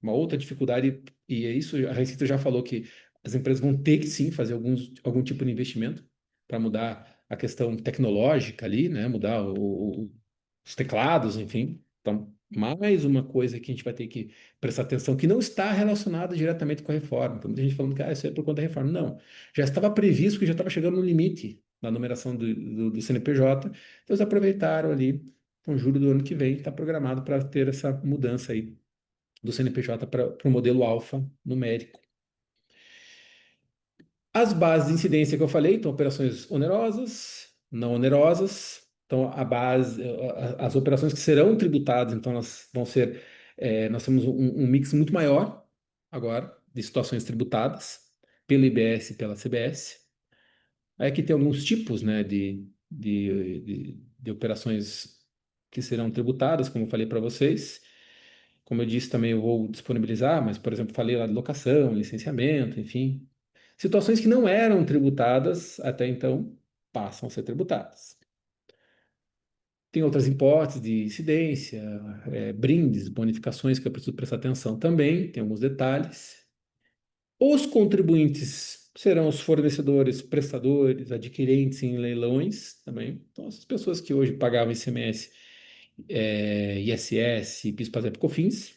uma outra dificuldade, e é isso, a Receita já falou que as empresas vão ter que sim fazer algum tipo de investimento para mudar a questão tecnológica ali, né? Mudar os teclados, enfim. Então, mais uma coisa que a gente vai ter que prestar atenção, que não está relacionada diretamente com a reforma. Então, muita gente falando que isso é por conta da reforma. Não, já estava previsto que já estava chegando no limite da numeração do CNPJ, então eles aproveitaram ali, então, julho do ano que vem, está programado para ter essa mudança aí do CNPJ para o modelo alfa numérico. As bases de incidência que eu falei, então operações onerosas, não onerosas, Então, a base, as operações que serão tributadas, então, elas vão ser, nós temos um mix muito maior agora de situações tributadas pelo IBS e pela CBS. Aí aqui tem alguns tipos, né, de operações que serão tributadas, como eu falei para vocês. Como eu disse, também eu vou disponibilizar, mas, por exemplo, falei lá de locação, licenciamento, enfim. Situações que não eram tributadas até então passam a ser tributadas. Tem outras hipóteses de incidência, brindes, bonificações que eu preciso prestar atenção também, tem alguns detalhes. Os contribuintes serão os fornecedores, prestadores, adquirentes em leilões também. Então, essas pessoas que hoje pagavam ICMS, ISS, PIS, PASEP e COFINS,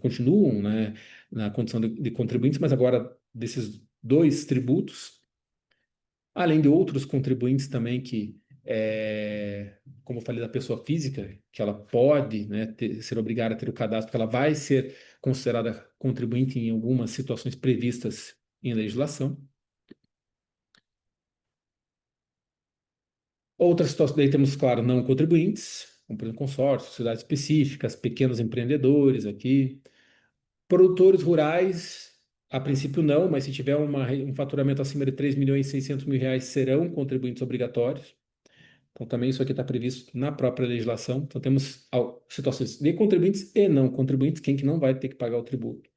continuam, né, na condição de contribuintes, mas agora desses dois tributos, além de outros contribuintes também que, como eu falei da pessoa física, que ela pode, né, ser obrigada a ter o cadastro, porque ela vai ser considerada contribuinte em algumas situações previstas em legislação. Outras situações, daí temos, claro, não contribuintes, como por exemplo consórcios, sociedades específicas, pequenos empreendedores aqui, produtores rurais, a princípio não, mas se tiver um faturamento acima de 3 milhões e 600 mil reais, serão contribuintes obrigatórios. Então, também isso aqui está previsto na própria legislação. Então, temos situações de contribuintes e não contribuintes, quem que não vai ter que pagar o tributo.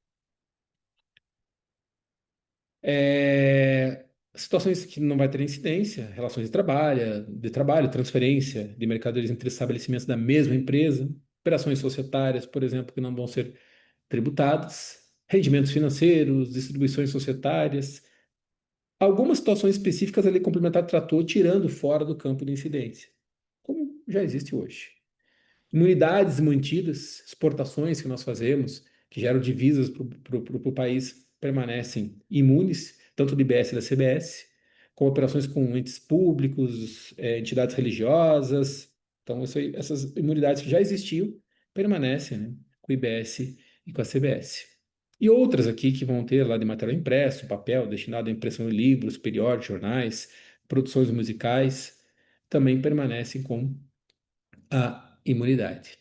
Situações que não vai ter incidência, relações de trabalho, transferência de mercadorias entre estabelecimentos da mesma empresa, operações societárias, por exemplo, que não vão ser tributadas, rendimentos financeiros, distribuições societárias. Algumas situações específicas a lei complementar tratou tirando fora do campo de incidência, como já existe hoje. Imunidades mantidas, exportações que nós fazemos, que geram divisas para o país, permanecem imunes, tanto do IBS e da CBS, com operações com entes públicos, entidades religiosas. Então, essas imunidades que já existiam permanecem, né, com o IBS e com a CBS. E outras aqui que vão ter lá de material impresso, papel destinado à impressão de livros, periódicos, jornais, produções musicais, também permanecem com a imunidade.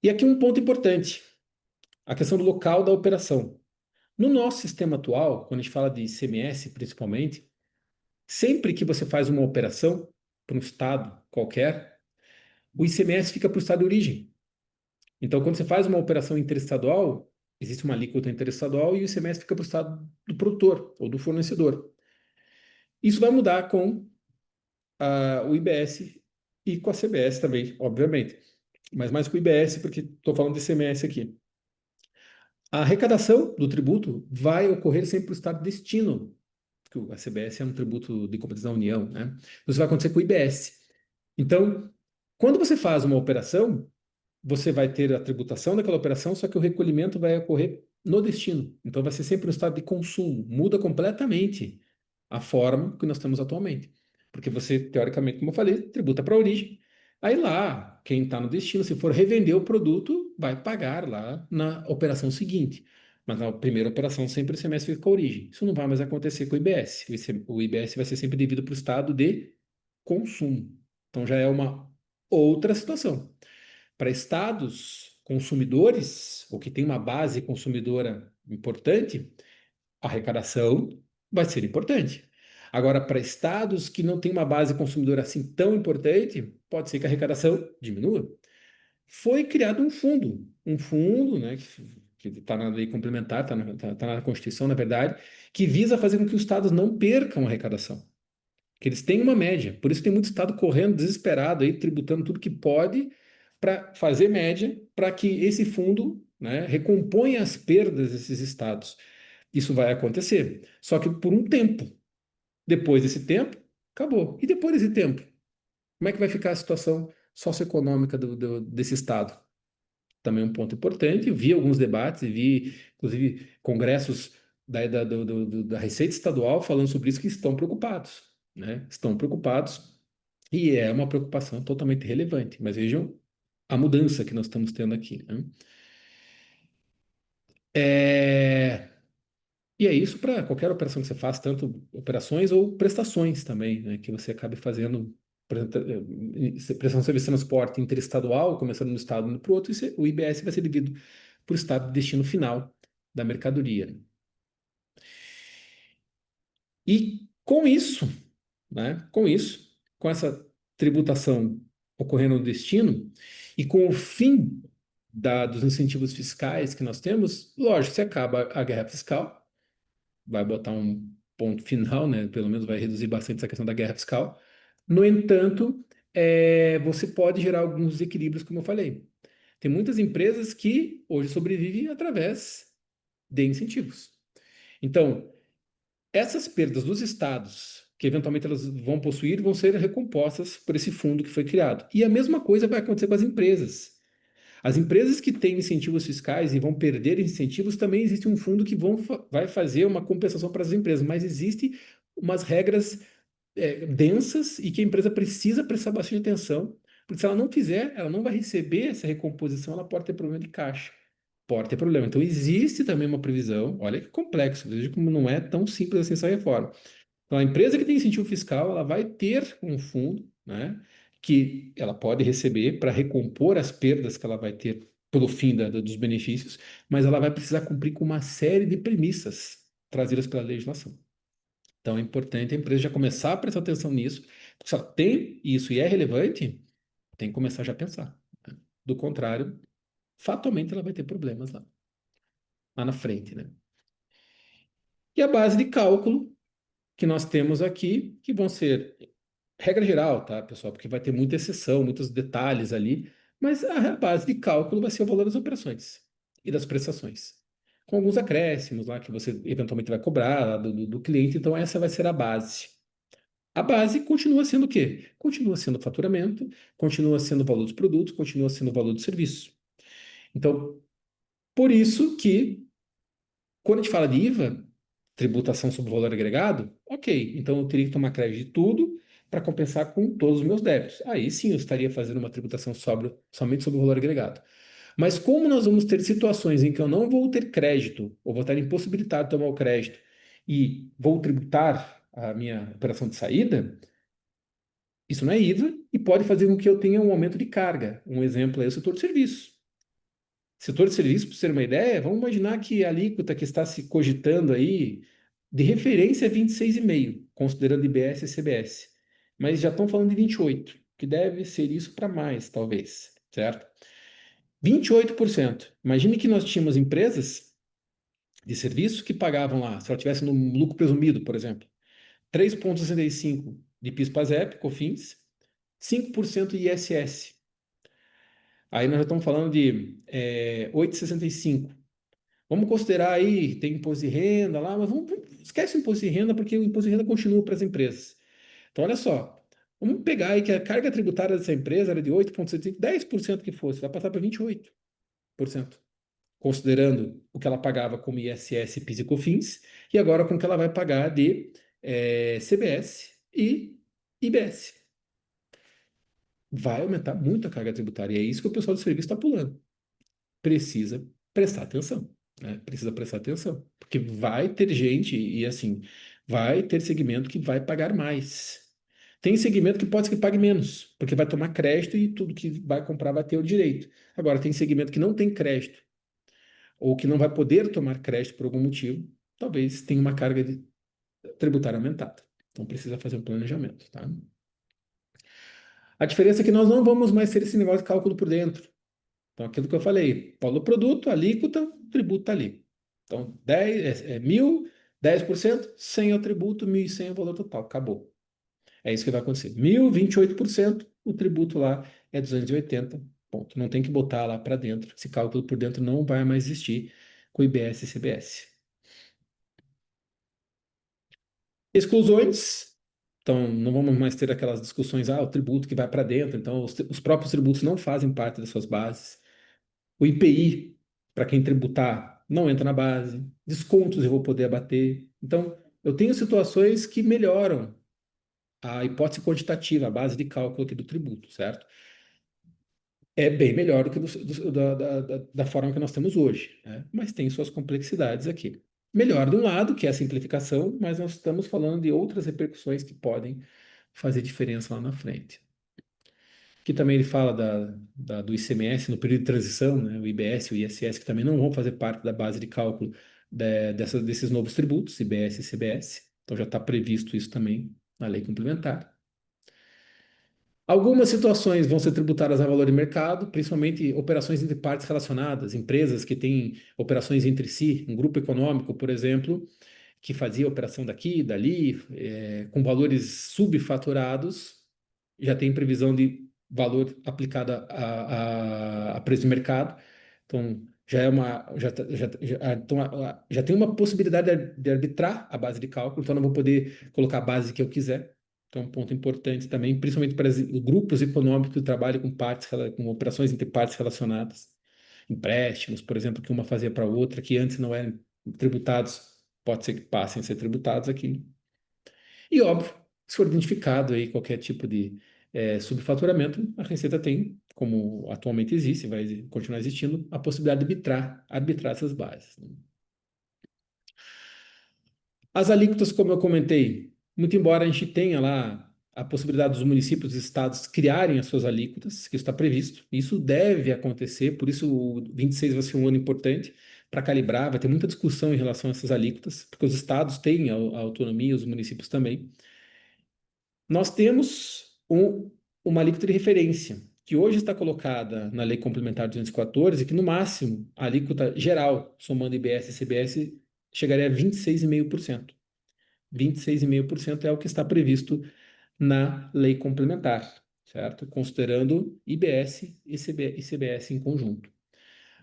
E aqui um ponto importante, a questão do local da operação. No nosso sistema atual, quando a gente fala de ICMS principalmente, sempre que você faz uma operação para um estado qualquer, o ICMS fica para o estado de origem. Então, quando você faz uma operação interestadual, existe uma alíquota interestadual e o ICMS fica para o estado do produtor ou do fornecedor. Isso vai mudar com o IBS e com a CBS também, obviamente. Mas mais com o IBS, porque estou falando de ICMS aqui. A arrecadação do tributo vai ocorrer sempre para o estado de destino, porque a CBS é um tributo de competência da União, né? Isso vai acontecer com o IBS. Então, quando você faz uma operação, você vai ter a tributação daquela operação, só que o recolhimento vai ocorrer no destino. Então, vai ser sempre no estado de consumo. Muda completamente a forma que nós temos atualmente. Porque você, teoricamente, como eu falei, tributa para a origem. Aí lá, quem está no destino, se for revender o produto, vai pagar lá na operação seguinte. Mas na primeira operação, sempre o ICMS fica com a origem. Isso não vai mais acontecer com o IBS. O IBS vai ser sempre devido para o estado de consumo. Então já é uma outra situação. Para estados consumidores, ou que tem uma base consumidora importante, a arrecadação vai ser importante. Agora, para estados que não têm uma base consumidora assim tão importante, pode ser que a arrecadação diminua. Foi criado um fundo, né, que está na lei complementar, está na Constituição, na verdade, que visa fazer com que os estados não percam a arrecadação, que eles têm uma média. Por isso tem muito estado correndo desesperado aí, tributando tudo que pode para fazer média, para que esse fundo, né, recomponha as perdas desses estados. Isso vai acontecer, só que por um tempo. Depois desse tempo, acabou. E depois desse tempo, como é que vai ficar a situação socioeconômica desse estado? Também um ponto importante. Vi alguns debates, vi, inclusive, congressos da Receita Estadual falando sobre isso, que estão preocupados, né? Estão preocupados e é uma preocupação totalmente relevante. Mas vejam a mudança que nós estamos tendo aqui, né? É, E é isso para qualquer operação que você faça, tanto operações ou prestações também, né, que você acabe fazendo prestação de serviço de transporte interestadual, começando no estado e indo para o outro, o IBS vai ser devido por estado de destino final da mercadoria. E com isso, né, com essa tributação ocorrendo no destino e com o fim dos incentivos fiscais que nós temos, lógico, se acaba a guerra fiscal, vai botar um ponto final, né? Pelo menos vai reduzir bastante essa questão da guerra fiscal. No entanto, você pode gerar alguns desequilíbrios, como eu falei. Tem muitas empresas que hoje sobrevivem através de incentivos. Então, essas perdas dos estados, que eventualmente elas vão possuir, vão ser recompostas por esse fundo que foi criado. E a mesma coisa vai acontecer com as empresas. As empresas que têm incentivos fiscais e vão perder incentivos, também existe um fundo que vai fazer uma compensação para as empresas, mas existe umas regras densas e que a empresa precisa prestar bastante atenção, porque se ela não fizer, ela não vai receber essa recomposição, ela pode ter problema de caixa, pode ter problema. Então existe também uma previsão, olha que complexo, veja como não é tão simples assim essa reforma. Então, a empresa que tem incentivo fiscal, ela vai ter um fundo, né, que ela pode receber para recompor as perdas que ela vai ter pelo fim dos benefícios, mas ela vai precisar cumprir com uma série de premissas trazidas pela legislação. Então, é importante a empresa já começar a prestar atenção nisso, porque se ela tem isso e é relevante, tem que começar já a pensar, né? Do contrário, fatalmente ela vai ter problemas lá na frente, né? E a base de cálculo que nós temos aqui, que vão ser regra geral, tá, pessoal? Porque vai ter muita exceção, muitos detalhes ali, mas a base de cálculo vai ser o valor das operações e das prestações, com alguns acréscimos lá que você eventualmente vai cobrar lá do cliente. Então, essa vai ser a base. A base continua sendo o quê? Continua sendo o faturamento, continua sendo o valor dos produtos, continua sendo o valor do serviço. Então, por isso que quando a gente fala de IVA, tributação sobre o valor agregado, ok, então eu teria que tomar crédito de tudo para compensar com todos os meus débitos. Aí sim eu estaria fazendo uma tributação somente sobre o valor agregado. Mas como nós vamos ter situações em que eu não vou ter crédito, ou vou estar impossibilitado de tomar o crédito, e vou tributar a minha operação de saída, isso não é IVA e pode fazer com que eu tenha um aumento de carga. Um exemplo é o setor de serviço. Setor de serviço, para você ter uma ideia, vamos imaginar que a alíquota que está se cogitando aí, de referência é 26,5, considerando IBS e CBS. Mas já estão falando de 28, que deve ser isso para mais, talvez, certo? 28%. Imagine que nós tínhamos empresas de serviço que pagavam lá, se ela tivesse no lucro presumido, por exemplo, 3,65 de PIS/PASEP, COFINS, 5% ISS. Aí nós já estamos falando de 8,65. Vamos considerar aí, tem imposto de renda lá, mas esquece o imposto de renda, porque o imposto de renda continua para as empresas. Então, olha só, vamos pegar aí que a carga tributária dessa empresa era de 8,75, 10% que fosse, vai passar para 28%, considerando o que ela pagava como ISS, PIS e COFINS, e agora com o que ela vai pagar de CBS e IBS. Vai aumentar muito a carga tributária, e é isso que o pessoal do serviço está pulando. Precisa prestar atenção, né? Precisa prestar atenção, porque vai ter gente e assim, vai ter segmento que vai pagar mais. Tem segmento que pode ser que pague menos, porque vai tomar crédito e tudo que vai comprar vai ter o direito. Agora, tem segmento que não tem crédito ou que não vai poder tomar crédito por algum motivo, talvez tenha uma carga tributária aumentada. Então, precisa fazer um planejamento, tá? A diferença é que nós não vamos mais ter esse negócio de cálculo por dentro. Então, aquilo que eu falei, valor do produto, alíquota, tributo está ali. Então, 10, 1.000, 10%, 100 é o tributo, 1.100 é o valor total, acabou. É isso que vai acontecer. 1.000, 28%, o tributo lá é 280, ponto. Não tem que botar lá para dentro. Esse cálculo por dentro não vai mais existir com IBS e CBS. Exclusões. Então, não vamos mais ter aquelas discussões, o tributo que vai para dentro. Então, os próprios tributos não fazem parte das suas bases. O IPI, para quem tributar, não entra na base. Descontos eu vou poder abater. Então, eu tenho situações que melhoram a hipótese quantitativa, a base de cálculo aqui do tributo, certo? É bem melhor do que da forma que nós temos hoje, né? Mas tem suas complexidades aqui. Melhor de um lado, que é a simplificação, mas nós estamos falando de outras repercussões que podem fazer diferença lá na frente. Aqui também ele fala do ICMS no período de transição, né? O IBS e o ISS, que também não vão fazer parte da base de cálculo desses novos tributos, IBS e CBS. Então já está previsto isso também na lei complementar. Algumas situações vão ser tributadas a valor de mercado, principalmente operações entre partes relacionadas, empresas que têm operações entre si, um grupo econômico, por exemplo, que fazia operação daqui, dali, com valores subfaturados, já tem previsão de valor aplicado a preço de mercado. Então, já tem uma possibilidade de arbitrar a base de cálculo, então eu não vou poder colocar a base que eu quiser. Então, é um ponto importante também, principalmente para os grupos econômicos que trabalham com com operações entre partes relacionadas. Empréstimos, por exemplo, que uma fazia para a outra, que antes não eram tributados, pode ser que passem a ser tributados aqui. E óbvio, se for identificado aí qualquer tipo de subfaturamento, a Receita tem, como atualmente existe, vai continuar existindo, a possibilidade de arbitrar essas bases, né? As alíquotas, como eu comentei, muito embora a gente tenha lá a possibilidade dos municípios e estados criarem as suas alíquotas, que isso está previsto, isso deve acontecer, por isso o 26 vai ser um ano importante para calibrar, vai ter muita discussão em relação a essas alíquotas, porque os estados têm a autonomia, os municípios também. Nós temos uma alíquota de referência, que hoje está colocada na Lei Complementar 214, que no máximo a alíquota geral, somando IBS e CBS, chegaria a 26,5%. 26,5% é o que está previsto na Lei Complementar, certo? Considerando IBS e CBS em conjunto.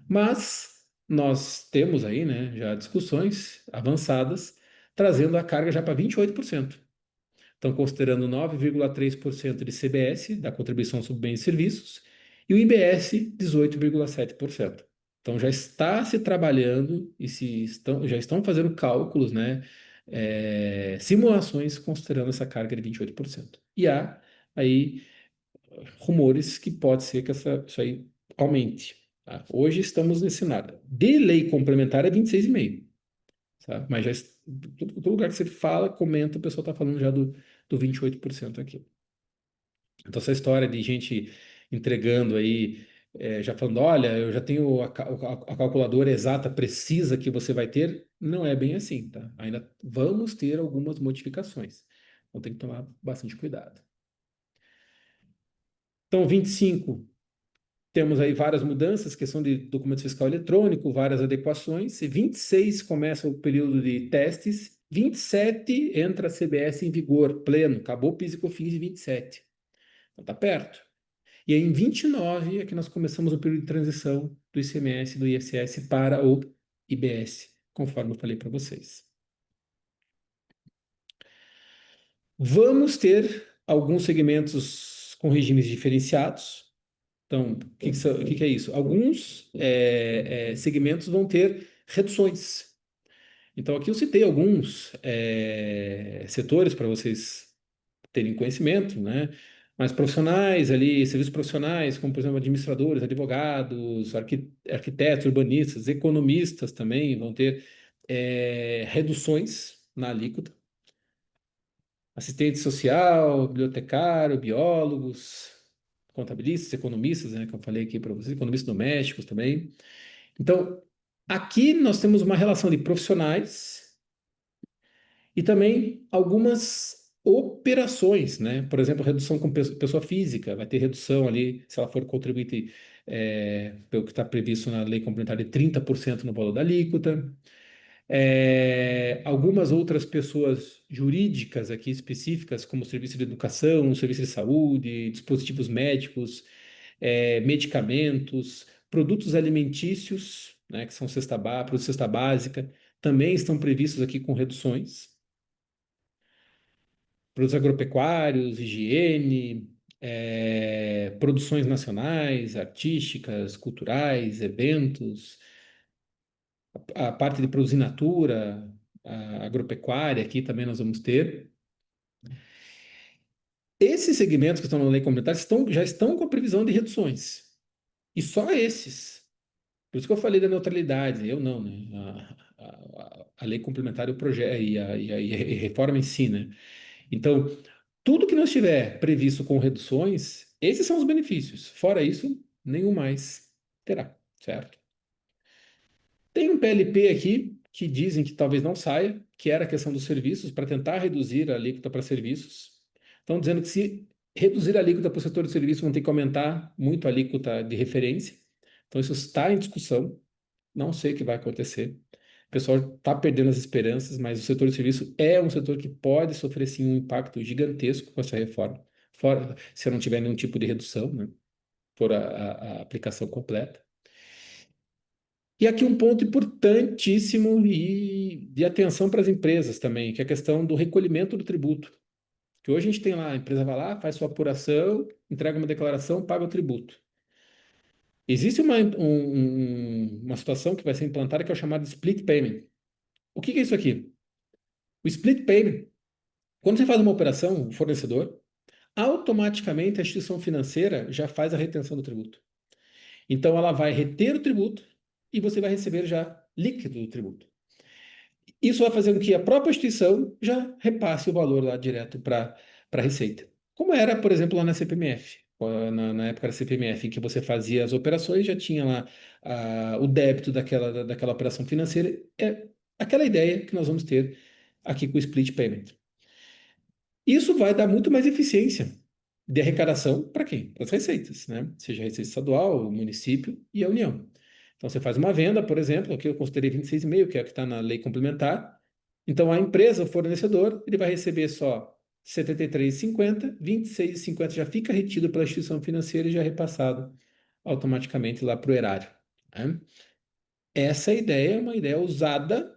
Mas nós temos aí, né, já discussões avançadas, trazendo a carga já para 28%. Estão considerando 9,3% de CBS, da contribuição sobre bens e serviços, e o IBS, 18,7%. Então já está se trabalhando e já estão fazendo cálculos, né, simulações considerando essa carga de 28%. E há aí rumores que pode ser que isso aí aumente. Tá? Hoje estamos nesse cenário. De lei complementar é 26,5%. Sabe? Mas já, todo lugar que você fala, comenta, o pessoal está falando já do 28% aqui. Então, essa história de gente entregando aí, já falando, olha, eu já tenho a calculadora exata, precisa que você vai ter, não é bem assim, tá? Ainda vamos ter algumas modificações. Então, tem que tomar bastante cuidado. Então, 25, temos aí várias mudanças, questão de documento fiscal eletrônico, várias adequações. E 26 começa o período de testes. 27 entra a CBS em vigor, pleno. Acabou o PIS e COFINS em 27. Então tá perto. E aí em 29 é que nós começamos o período de transição do ICMS e do ISS para o IBS, conforme eu falei para vocês. Vamos ter alguns segmentos com regimes diferenciados. Então, o que que é isso? Alguns segmentos vão ter reduções. Então, aqui eu citei alguns setores para vocês terem conhecimento, né? Mas profissionais ali, serviços profissionais, como por exemplo administradores, advogados, arquitetos, urbanistas, economistas também vão ter reduções na alíquota. Assistente social, bibliotecário, biólogos, contabilistas, economistas, né, que eu falei aqui para vocês, economistas domésticos também. Então, aqui nós temos uma relação de profissionais e também algumas operações, né? Por exemplo, redução com pessoa física, vai ter redução ali, se ela for contribuinte, pelo que está previsto na lei complementar, de 30% no valor da alíquota. Algumas outras pessoas jurídicas aqui específicas, como serviço de educação, serviço de saúde, dispositivos médicos, medicamentos, produtos alimentícios, né, que são produtos cesta básica, também estão previstos aqui com reduções. Produtos agropecuários, higiene, produções nacionais, artísticas, culturais, eventos, a parte de produzir natura, a agropecuária aqui também nós vamos ter. Esses segmentos que estão na lei complementar já estão com a previsão de reduções. E só esses. Por isso que eu falei da neutralidade. Eu não, né? A lei complementar e o projeto e a reforma em si, né? Então, Tudo que não estiver previsto com reduções, esses são os benefícios. Fora isso, nenhum mais terá, certo? Tem um PLP aqui que dizem que talvez não saia, que era a questão dos serviços, para tentar reduzir a alíquota para serviços. Estão dizendo que se reduzir a alíquota para o setor de serviços, vão ter que aumentar muito a alíquota de referência. Então, isso está em discussão. Não sei o que vai acontecer. O pessoal está perdendo as esperanças, mas o setor de serviço é um setor que pode sofrer sim um impacto gigantesco com essa reforma, fora se não tiver nenhum tipo de redução, né, por a aplicação completa. E aqui um ponto importantíssimo e de atenção para as empresas também, que é a questão do recolhimento do tributo. Que hoje a gente tem lá, a empresa vai lá, faz sua apuração, entrega uma declaração, paga o tributo. Existe uma situação que vai ser implantada que é o chamado split payment. O que é isso aqui? O split payment, quando você faz uma operação, o fornecedor, automaticamente a instituição financeira já faz a retenção do tributo. Então ela vai reter o tributo e você vai receber já líquido do tributo. Isso vai fazer com que a própria instituição já repasse o valor lá direto para a Receita. Como era, por exemplo, lá na CPMF. Na época da CPMF, em que você fazia as operações, já tinha lá o débito daquela operação financeira. É aquela ideia que nós vamos ter aqui com o split payment. Isso vai dar muito mais eficiência de arrecadação para quem? Para as receitas, né? Seja a Receita Estadual, o município e a União. Então, você faz uma venda, por exemplo, aqui eu considerei 26,5, que é o que está na lei complementar. Então, a empresa, o fornecedor, ele vai receber só 73,50, 26,50 já fica retido pela instituição financeira e já é repassado automaticamente lá para o erário, né? Essa ideia é uma ideia usada,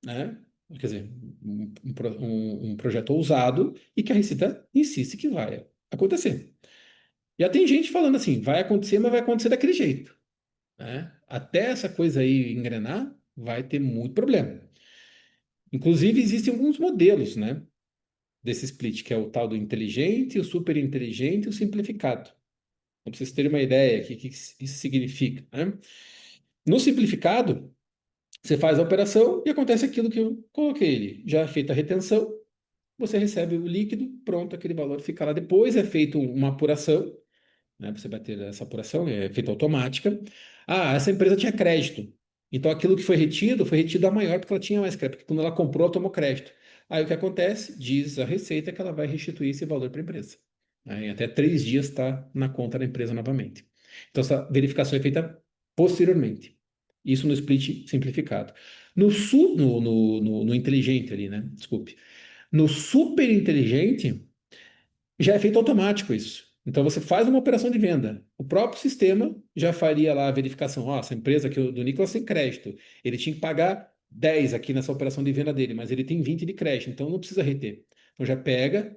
né? Quer dizer, um projeto ousado e que a Receita insiste que vai acontecer. Já tem gente falando assim, vai acontecer, mas vai acontecer daquele jeito, né? Até essa coisa aí engrenar, vai ter muito problema. Inclusive, existem alguns modelos, né, desse split, que é o tal do inteligente, o super inteligente e o simplificado. Então, para vocês terem uma ideia do que isso significa, né? No simplificado, você faz a operação e acontece aquilo que eu coloquei ali. Já é feita a retenção, você recebe o líquido, pronto, aquele valor fica lá. Depois é feita uma apuração, né? Você vai ter essa apuração, é feita automática. Ah, essa empresa tinha crédito. Então aquilo que foi retido a maior porque ela tinha mais crédito, porque quando ela comprou, ela tomou crédito. Aí o que acontece? Diz a Receita que ela vai restituir esse valor para a empresa. Aí, em até 3 dias está na conta da empresa novamente. Então essa verificação é feita posteriormente. Isso no split simplificado. No inteligente ali, né? Desculpe. No super inteligente, já é feito automático isso. Então você faz uma operação de venda. O próprio sistema já faria lá a verificação. Ó, essa empresa aqui do Nicolas tem crédito. Ele tinha que pagar 10 aqui nessa operação de venda dele, mas ele tem 20 de crédito, então não precisa reter. Então já pega,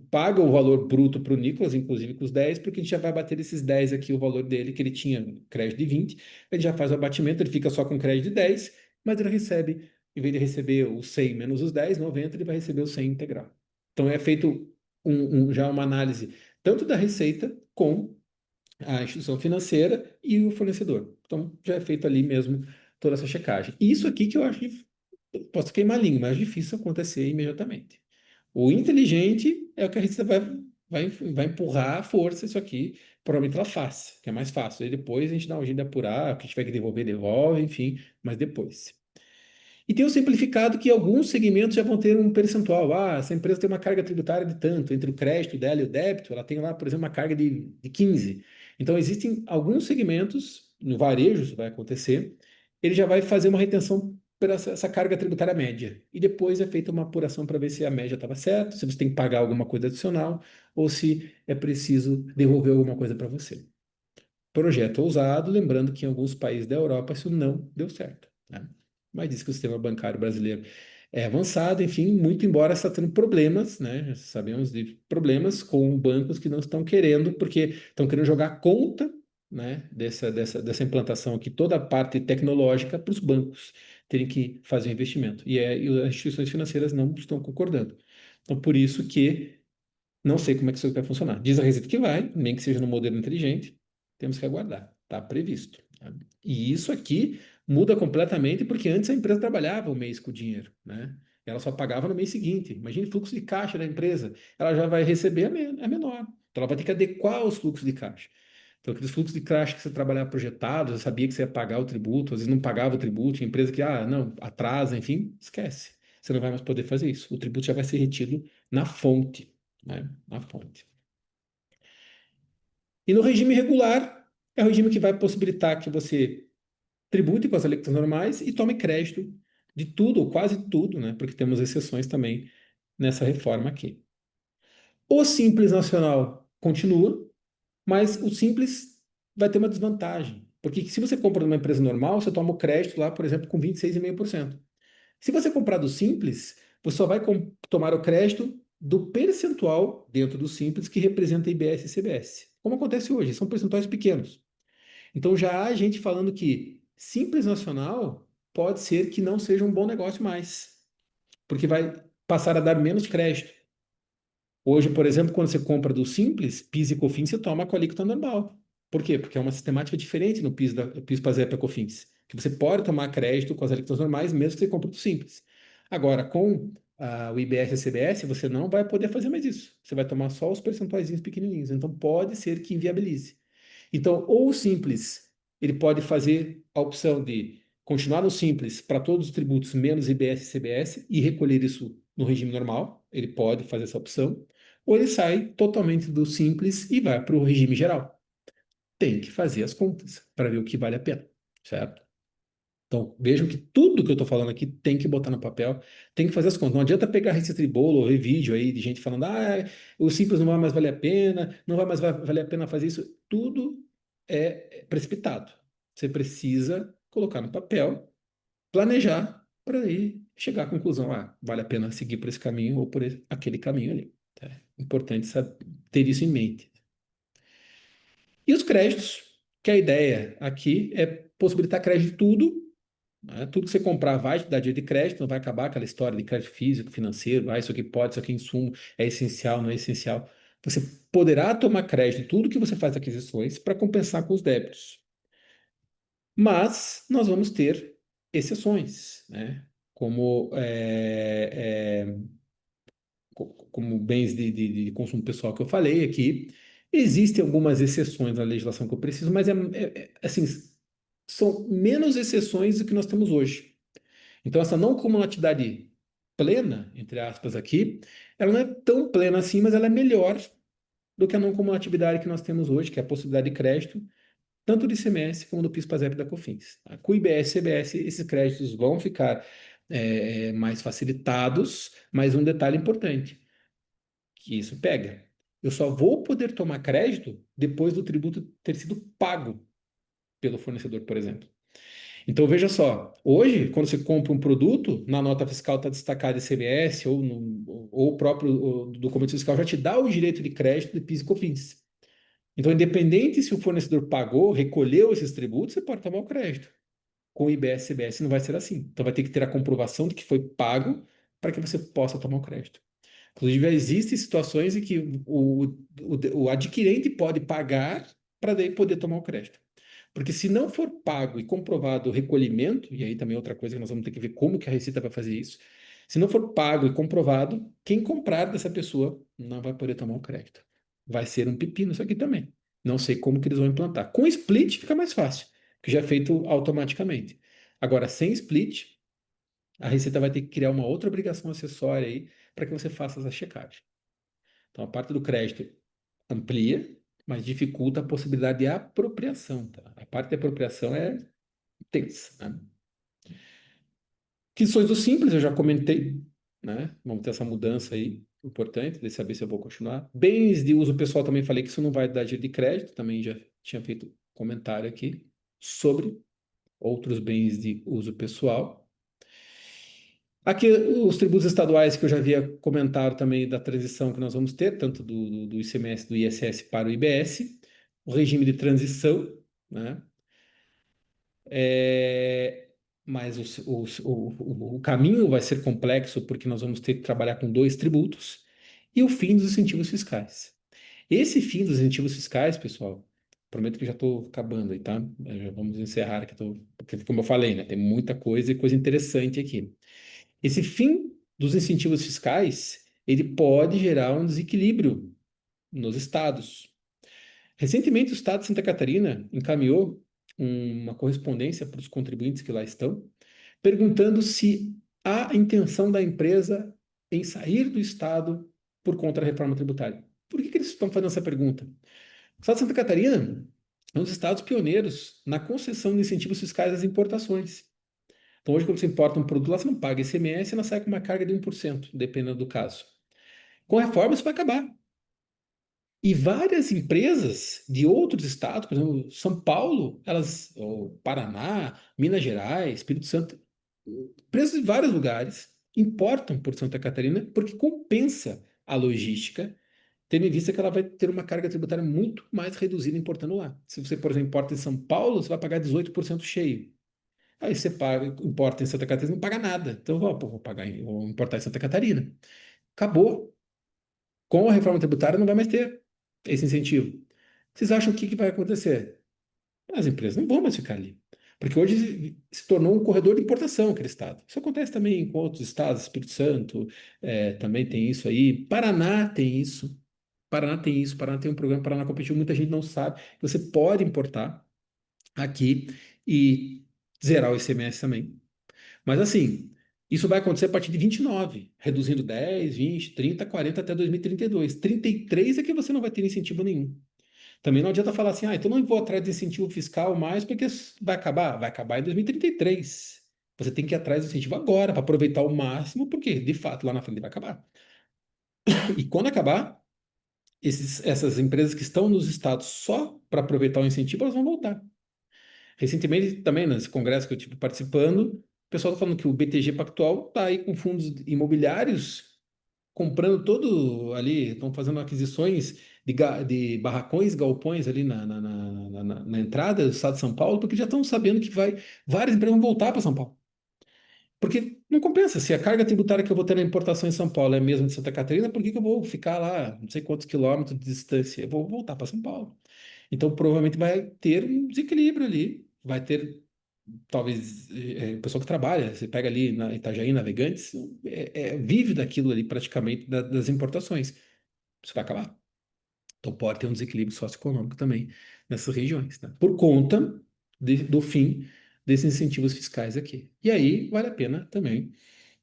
paga o valor bruto para o Nicolas, inclusive com os 10, porque a gente já vai bater esses 10 aqui, o valor dele, que ele tinha crédito de 20. Ele já faz o abatimento, ele fica só com crédito de 10, mas ele recebe, em vez de receber os 100 menos os 10, 90, ele vai receber o 100 integral. Então é feito já uma análise tanto da receita com a instituição financeira e o fornecedor. Então, já é feito ali mesmo toda essa checagem. Isso aqui que eu acho, posso queimar a língua, mas é difícil acontecer imediatamente. O inteligente é o que a Receita vai empurrar à força isso aqui, provavelmente ela faz, que é mais fácil. E depois a gente dá um jeito de apurar, o que tiver que devolver, devolve, enfim, mas depois. E tem o simplificado que alguns segmentos já vão ter um percentual. Ah, essa empresa tem uma carga tributária de tanto, entre o crédito dela e o débito, ela tem lá, por exemplo, uma carga de 15. Então, existem alguns segmentos, no varejo isso vai acontecer, ele já vai fazer uma retenção por essa carga tributária média. E depois é feita uma apuração para ver se a média estava certa, se você tem que pagar alguma coisa adicional, ou se é preciso devolver alguma coisa para você. Projeto ousado, lembrando que em alguns países da Europa isso não deu certo, né? Mas diz que o sistema bancário brasileiro é avançado, enfim, muito embora está tendo problemas, né? Sabemos de problemas com bancos que não estão querendo, porque estão querendo jogar conta, né, dessa implantação aqui, toda a parte tecnológica para os bancos terem que fazer o investimento. E as instituições financeiras não estão concordando. Então, por isso que não sei como é que isso vai funcionar. Diz a Receita que vai, nem que seja no modelo inteligente, temos que aguardar. Está previsto, tá? E isso aqui muda completamente, porque antes a empresa trabalhava o mês com o dinheiro, né? Ela só pagava no mês seguinte. Imagine o fluxo de caixa da empresa. Ela já vai receber a menor. Então ela vai ter que adequar os fluxos de caixa. Então, aqueles fluxos de caixa que você trabalhava projetados, você sabia que você ia pagar o tributo, às vezes não pagava o tributo, tinha empresa que, não, atrasa, enfim, esquece. Você não vai mais poder fazer isso. O tributo já vai ser retido na fonte, né? Na fonte. E no regime regular, é o regime que vai possibilitar que você tribute com as alíquotas normais e tome crédito de tudo, ou quase tudo, né? Porque temos exceções também nessa reforma aqui. O Simples Nacional continua, mas o Simples vai ter uma desvantagem. Porque se você compra numa empresa normal, você toma o crédito lá, por exemplo, com 26,5%. Se você comprar do Simples, você só vai tomar o crédito do percentual dentro do Simples que representa IBS e CBS. Como acontece hoje, são percentuais pequenos. Então já há gente falando que Simples Nacional pode ser que não seja um bom negócio mais, porque vai passar a dar menos crédito. Hoje, por exemplo, quando você compra do Simples, PIS e COFINS, você toma com a alíquota normal. Por quê? Porque é uma sistemática diferente no PIS, PIS, PASEP e COFINS, que você pode tomar crédito com as alíquotas normais, mesmo que você compre do Simples. Agora, com o IBS e a CBS, você não vai poder fazer mais isso. Você vai tomar só os percentuaizinhos pequenininhos. Então, pode ser que inviabilize. Então, ou o Simples, ele pode fazer a opção de continuar no Simples para todos os tributos menos IBS e CBS e recolher isso no regime normal. Ele pode fazer essa opção ou ele sai totalmente do simples e vai para o regime geral. Tem que fazer as contas para ver o que vale a pena, certo? Então, vejam que tudo que eu estou falando aqui tem que botar no papel, tem que fazer as contas. Não adianta pegar receita de bolo ou ver vídeo aí de gente falando, o simples não vai mais valer a pena, não vai mais valer a pena fazer isso. Tudo é precipitado. Você precisa colocar no papel, planejar para aí chegar à conclusão, vale a pena seguir por esse caminho ou por aquele caminho ali. Tá? Importante ter isso em mente. E os créditos, que a ideia aqui é possibilitar crédito de tudo, né? Tudo que você comprar vai te dar dia de crédito, não vai acabar aquela história de crédito físico, financeiro, isso aqui pode, isso aqui é insumo, é essencial, não é essencial. Você poderá tomar crédito em tudo que você faz aquisições para compensar com os débitos. Mas nós vamos ter exceções, né? Como, como bens de consumo pessoal que eu falei aqui. Existem algumas exceções na legislação que eu preciso, mas assim, são menos exceções do que nós temos hoje. Então, essa não cumulatividade plena, entre aspas, aqui, ela não é tão plena assim, mas ela é melhor do que a não cumulatividade que nós temos hoje, que é a possibilidade de crédito, tanto do ICMS como do PIS, PASEP e da COFINS. Tá? Com o IBS e CBS, esses créditos vão ficar mais facilitados, mas um detalhe importante, que isso pega. Eu só vou poder tomar crédito depois do tributo ter sido pago pelo fornecedor, por exemplo. Então, veja só, hoje, quando você compra um produto, na nota fiscal está destacado ICMS ou o próprio documento fiscal já te dá o direito de crédito de PIS e COFINS. Então, independente se o fornecedor pagou, recolheu esses tributos, você pode tomar o crédito. Com o IBS e CBS não vai ser assim. Então, vai ter que ter a comprovação de que foi pago para que você possa tomar o crédito. Inclusive, existem situações em que o adquirente pode pagar para daí poder tomar o crédito. Porque se não for pago e comprovado o recolhimento, e aí também é outra coisa que nós vamos ter que ver como que a Receita vai fazer isso, se não for pago e comprovado, quem comprar dessa pessoa não vai poder tomar o crédito. Vai ser um pepino isso aqui também. Não sei como que eles vão implantar. Com split fica mais fácil, que já é feito automaticamente. Agora, sem split, a Receita vai ter que criar uma outra obrigação acessória aí para que você faça essa checagem. Então, a parte do crédito amplia, mas dificulta a possibilidade de apropriação, tá? A parte de apropriação é tensa, né? Questões do simples, eu já comentei, né? Vamos ter essa mudança aí, importante, de saber se eu vou continuar. Bens de uso pessoal, também falei que isso não vai dar giro de crédito, também já tinha feito comentário aqui sobre outros bens de uso pessoal. Aqui, os tributos estaduais que eu já havia comentado também da transição que nós vamos ter, tanto do ICMS, do ISS para o IBS, o regime de transição, né? É, mas o caminho vai ser complexo porque nós vamos ter que trabalhar com dois tributos e o fim dos incentivos fiscais. Esse fim dos incentivos fiscais, pessoal, prometo que já estou acabando aí, tá? Já vamos encerrar aqui, porque como eu falei, né? Tem muita coisa e coisa interessante aqui. Esse fim dos incentivos fiscais, ele pode gerar um desequilíbrio nos estados. Recentemente, o estado de Santa Catarina encaminhou uma correspondência para os contribuintes que lá estão, perguntando se há intenção da empresa em sair do estado por conta da reforma tributária. Por que eles estão fazendo essa pergunta? O estado de Santa Catarina é um dos estados pioneiros na concessão de incentivos fiscais às importações. Então, hoje, quando você importa um produto lá, você não paga ICMS, ela sai com uma carga de 1%, dependendo do caso. Com a reforma, isso vai acabar. E várias empresas de outros estados, por exemplo, São Paulo, ou Paraná, Minas Gerais, Espírito Santo, empresas de vários lugares importam por Santa Catarina porque compensa a logística, tendo em vista que ela vai ter uma carga tributária muito mais reduzida importando lá. Se você, por exemplo, importa em São Paulo, você vai pagar 18% cheio. Aí você paga, importa em Santa Catarina, não paga nada. Então, vou pagar, vou importar em Santa Catarina. Acabou. Com a reforma tributária não vai mais ter esse incentivo. Vocês acham que vai acontecer? As empresas não vão mais ficar ali. Porque hoje se tornou um corredor de importação aquele estado. Isso acontece também com outros estados, Espírito Santo, também tem isso aí. Paraná tem isso. Paraná tem isso. Paraná tem um programa Paraná Competitivo, muita gente não sabe. Você pode importar aqui e zerar o ICMS também. Mas assim, isso vai acontecer a partir de 29, reduzindo 10, 20, 30, 40 até 2032. 33 é que você não vai ter incentivo nenhum. Também não adianta falar assim, então não vou atrás de incentivo fiscal mais, porque vai acabar? Vai acabar em 2033. Você tem que ir atrás do incentivo agora, para aproveitar o máximo, porque de fato lá na frente vai acabar. E quando acabar, essas empresas que estão nos estados só para aproveitar o incentivo, elas vão voltar. Recentemente, também, nesse congresso que eu estive participando, o pessoal está falando que o BTG Pactual está aí com fundos imobiliários comprando todo ali, estão fazendo aquisições de barracões, galpões ali na entrada do estado de São Paulo, porque já estão sabendo que várias empresas vão voltar para São Paulo. Porque não compensa, se a carga tributária que eu vou ter na importação em São Paulo é a mesma de Santa Catarina, por que que eu vou ficar lá, não sei quantos quilômetros de distância? Eu vou voltar para São Paulo. Então, provavelmente vai ter um desequilíbrio ali, vai ter, talvez, o pessoal que trabalha, você pega ali na Itajaí, Navegantes, vive daquilo ali praticamente das importações. Isso vai acabar. Então, pode ter um desequilíbrio socioeconômico também nessas regiões, né? Por conta do fim desses incentivos fiscais aqui. E aí, vale a pena também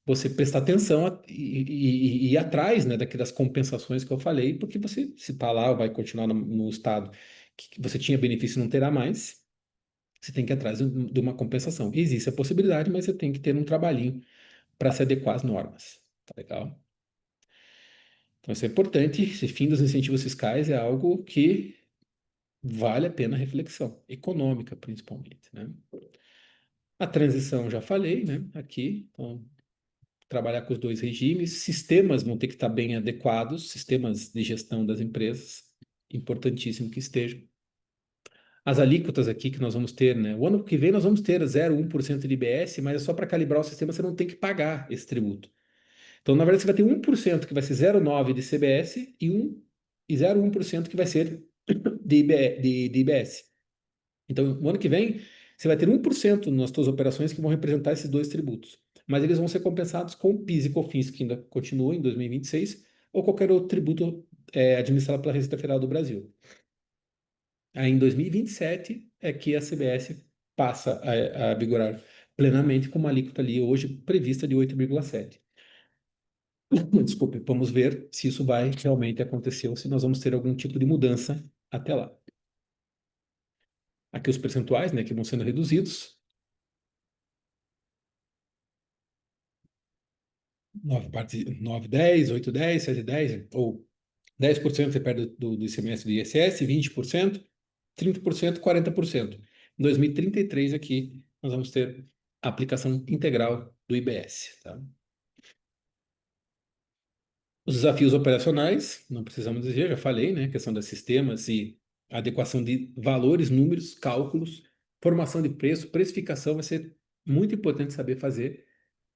você prestar atenção e ir atrás, né, daquelas compensações que eu falei, porque você, se está lá, vai continuar no estado que você tinha benefício e não terá mais, você tem que ir atrás de uma compensação. Existe a possibilidade, mas você tem que ter um trabalhinho para se adequar às normas. Tá legal? Então, isso é importante. Esse fim dos incentivos fiscais é algo que vale a pena reflexão, econômica principalmente, né? A transição, já falei, né? Aqui, então, trabalhar com os dois regimes, sistemas vão ter que estar bem adequados, sistemas de gestão das empresas, importantíssimo que estejam. As alíquotas aqui que nós vamos ter, né? O ano que vem nós vamos ter 0,1% de IBS, mas é só para calibrar o sistema, você não tem que pagar esse tributo. Então, na verdade, você vai ter 1% que vai ser 0,9% de CBS e 0,1% que vai ser de IBS. Então, no ano que vem, você vai ter 1% nas suas operações que vão representar esses dois tributos. Mas eles vão ser compensados com PIS e COFINS, que ainda continua em 2026, ou qualquer outro tributo administrado pela Receita Federal do Brasil. Aí, em 2027, é que a CBS passa a vigorar plenamente com uma alíquota ali hoje prevista de 8,7%. Desculpe, vamos ver se isso vai realmente acontecer ou se nós vamos ter algum tipo de mudança até lá. Aqui os percentuais, né, que vão sendo reduzidos. 9, 10, 8, 10, 7, 10, ou 10% você perde do ICMS do ISS, 20%, 30%, 40%. Em 2033 aqui nós vamos ter a aplicação integral do IBS, tá? Os desafios operacionais, não precisamos dizer, já falei, né? Questão dos sistemas e adequação de valores, números, cálculos, formação de preço, precificação vai ser muito importante saber fazer,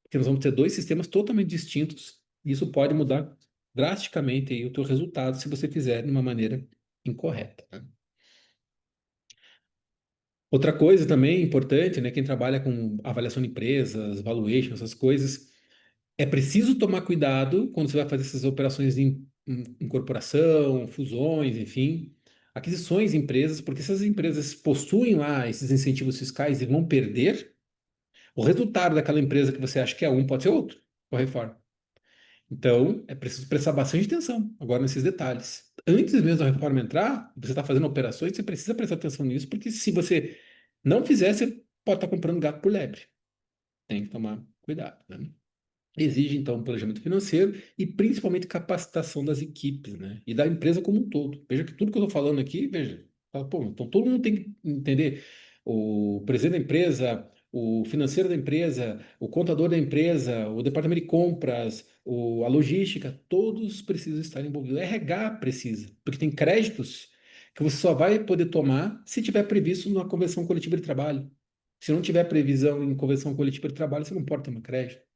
porque nós vamos ter dois sistemas totalmente distintos e isso pode mudar drasticamente aí o teu resultado se você fizer de uma maneira incorreta, né? Outra coisa também importante, né? Quem trabalha com avaliação de empresas, valuation, essas coisas, É preciso tomar cuidado quando você vai fazer essas operações de incorporação, fusões, enfim, aquisições de empresas, porque se as empresas possuem lá esses incentivos fiscais e vão perder, o resultado daquela empresa que você acha que é um pode ser outro, com a reforma. Então, é preciso prestar bastante atenção agora nesses detalhes. Antes mesmo da reforma entrar, você está fazendo operações, você precisa prestar atenção nisso, porque se você não fizer, você pode estar comprando gato por lebre. Tem que tomar cuidado, né? Exige, então, um planejamento financeiro e principalmente capacitação das equipes, né? E da empresa como um todo. Veja que tudo que eu estou falando aqui, veja, pô, então todo mundo tem que entender. O presidente da empresa, o financeiro da empresa, o contador da empresa, o departamento de compras, a logística, todos precisam estar envolvidos. O RH precisa, porque tem créditos que você só vai poder tomar se tiver previsto na convenção coletiva de trabalho. Se não tiver previsão em convenção coletiva de trabalho, você não pode tomar crédito.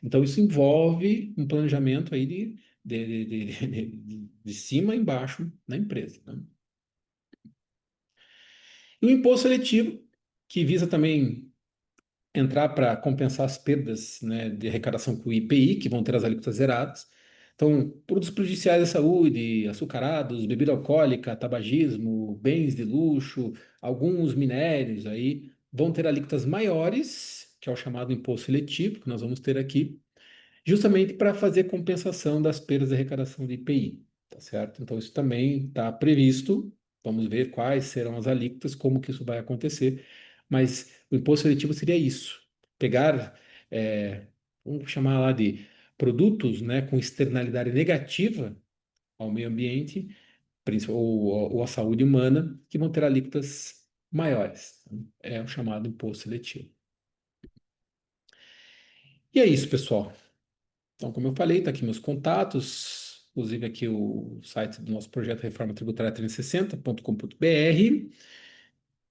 Então, isso envolve um planejamento aí de cima a embaixo na empresa, né? E o imposto seletivo, que visa também entrar para compensar as perdas, né, de arrecadação com o IPI, que vão ter as alíquotas zeradas. Então, produtos prejudiciais à saúde, açucarados, bebida alcoólica, tabagismo, bens de luxo, alguns minérios aí, vão ter alíquotas maiores, que é o chamado imposto seletivo, que nós vamos ter aqui, justamente para fazer compensação das perdas de arrecadação de IPI, tá certo? Então, isso também está previsto. Vamos ver quais serão as alíquotas, como que isso vai acontecer. Mas o imposto seletivo seria isso: pegar, vamos chamar lá de produtos, né, com externalidade negativa ao meio ambiente, ou à saúde humana, que vão ter alíquotas maiores. É o chamado imposto seletivo. E é isso, pessoal. Então, como eu falei, está aqui meus contatos, inclusive aqui o site do nosso projeto Reforma Tributária 360.com.br.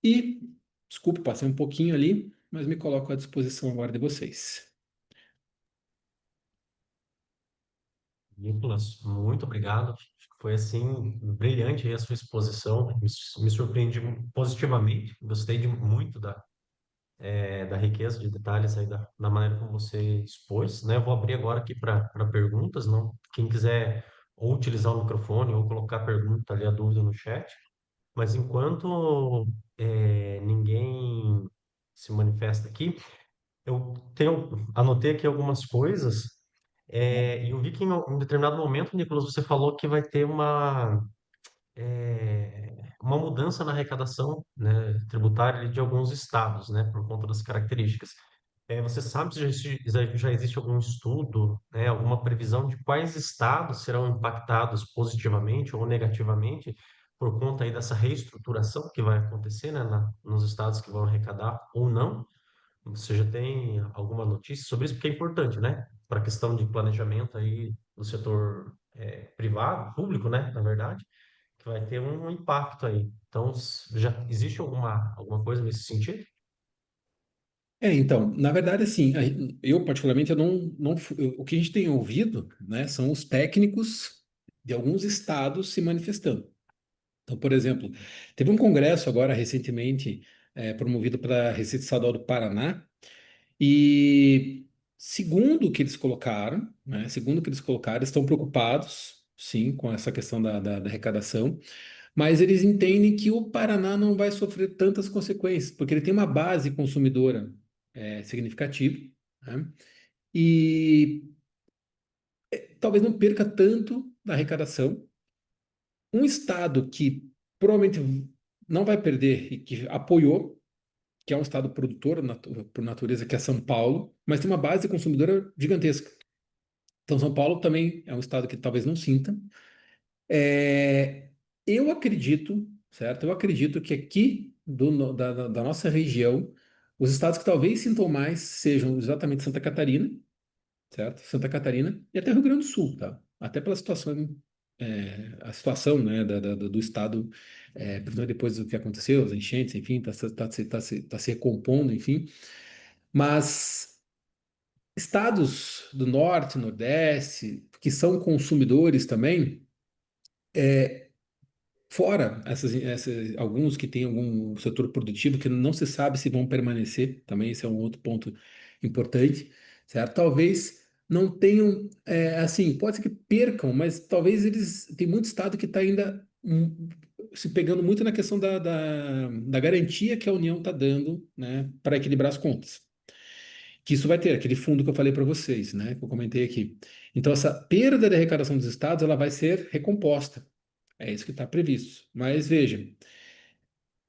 E, desculpe, passei um pouquinho ali, mas me coloco à disposição agora de vocês. Nicolas, muito obrigado. Acho que foi assim brilhante aí a sua exposição. Me surpreendi positivamente. Gostei muito da riqueza de detalhes aí da maneira como você expôs, né? Eu vou abrir agora aqui para perguntas, não? Quem quiser ou utilizar o microfone ou colocar a pergunta ali, a dúvida no chat. Mas enquanto ninguém se manifesta aqui, anotei aqui algumas coisas, e eu vi que em determinado momento, Nicolas, você falou que vai ter uma mudança na arrecadação, né, tributária ali de alguns estados, né, por conta das características. Você sabe se já existe algum estudo, né, alguma previsão de quais estados serão impactados positivamente ou negativamente por conta aí dessa reestruturação que vai acontecer, né, nos estados que vão arrecadar ou não? Você já tem alguma notícia sobre isso? Porque é importante, né? Para a questão de planejamento aí do setor privado, público, né? Na verdade, que vai ter um impacto aí. Então, já existe alguma coisa nesse sentido? Então, na verdade, assim, eu particularmente, eu não, o que a gente tem ouvido, né, são os técnicos de alguns estados se manifestando. Então, por exemplo, teve um congresso agora recentemente, promovido pela Receita Estadual do Paraná, e segundo o que eles colocaram, né, segundo o que eles colocaram, estão preocupados, sim, com essa questão da arrecadação, mas eles entendem que o Paraná não vai sofrer tantas consequências, porque ele tem uma base consumidora significativa, né, e talvez não perca tanto da arrecadação. Um estado que provavelmente não vai perder e que apoiou, que é um estado produtor por natureza, que é São Paulo, mas tem uma base consumidora gigantesca. Então, São Paulo também é um estado que talvez não sinta. É, eu acredito, certo? Eu acredito que aqui da nossa região, os estados que talvez sintam mais sejam exatamente Santa Catarina, certo? Santa Catarina e até Rio Grande do Sul, tá? Até pela situação, a situação, né, do estado, principalmente depois do que aconteceu, as enchentes, enfim, tá se recompondo, enfim. Mas estados do norte, nordeste, que são consumidores também, fora alguns que têm algum setor produtivo que não se sabe se vão permanecer, também esse é um outro ponto importante, certo? Talvez. não tenham, assim, pode ser que percam, mas talvez eles, tem muito estado que está ainda se pegando muito na questão da garantia que a União está dando, né, para equilibrar as contas. Que isso vai ter, aquele fundo que eu falei para vocês, né, que eu comentei aqui. Então, essa perda de arrecadação dos estados, ela vai ser recomposta. É isso que está previsto. Mas veja,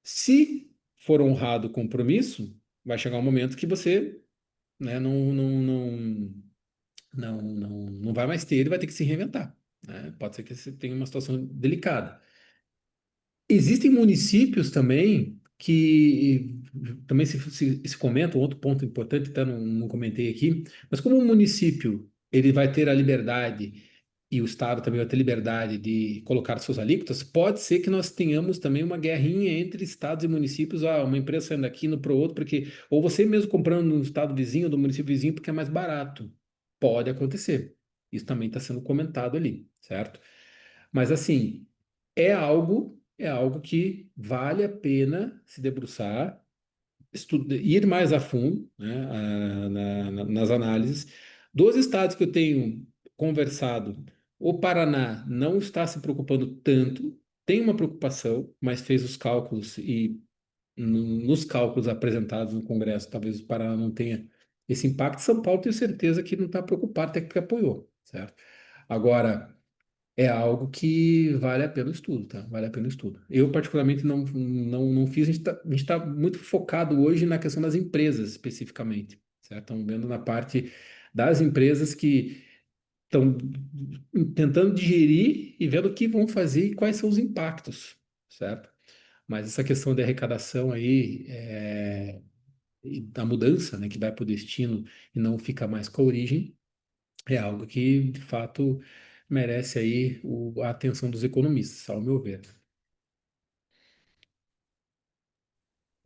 se for honrado o compromisso, vai chegar um momento que você, né, não vai mais ter, ele vai ter que se reinventar, né? Pode ser que você tenha uma situação delicada. Existem municípios também que também se comenta, um outro ponto importante, tá, não comentei aqui, mas como o município ele vai ter a liberdade e o Estado também vai ter liberdade de colocar suas alíquotas, pode ser que nós tenhamos também uma guerrinha entre estados e municípios, uma empresa saindo daqui indo para o outro, porque, ou você mesmo comprando no estado vizinho, do município vizinho, porque é mais barato. Pode acontecer. Isso também está sendo comentado ali, certo? Mas assim, é algo que vale a pena se debruçar, ir mais a fundo, né, nas análises. Dos estados que eu tenho conversado, o Paraná não está se preocupando tanto, tem uma preocupação, mas fez os cálculos e nos cálculos apresentados no Congresso, talvez o Paraná não tenha esse impacto. São Paulo, tenho certeza que não está preocupado, até que apoiou, certo? Agora, é algo que vale a pena o estudo, tá? Vale a pena o estudo. Eu, particularmente, não fiz. A gente tá muito focado hoje na questão das empresas, especificamente, certo? Estamos vendo na parte das empresas que estão tentando digerir e vendo o que vão fazer e quais são os impactos, certo? Mas essa questão de arrecadação aí, e da mudança, né, que vai para o destino e não fica mais com a origem, é algo que, de fato, merece aí a atenção dos economistas, ao meu ver.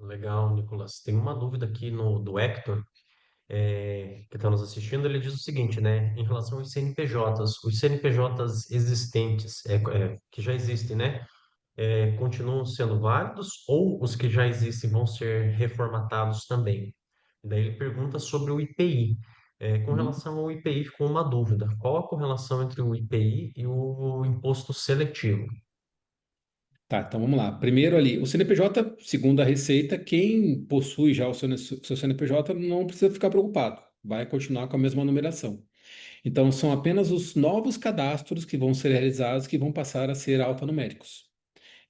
Legal, Nicolas. Tem uma dúvida aqui do Hector, que está nos assistindo. Ele diz o seguinte, né? Em relação aos CNPJs, os CNPJs existentes, que já existem, né? Continuam sendo válidos ou os que já existem vão ser reformatados também? Daí ele pergunta sobre o IPI. Com Uhum. relação ao IPI, ficou uma dúvida. Qual a correlação entre o IPI e o imposto seletivo? Tá, então vamos lá. Primeiro ali, o CNPJ, segundo a Receita, quem possui já o seu CNPJ não precisa ficar preocupado, vai continuar com a mesma numeração. Então, são apenas os novos cadastros que vão ser realizados que vão passar a ser alfanuméricos.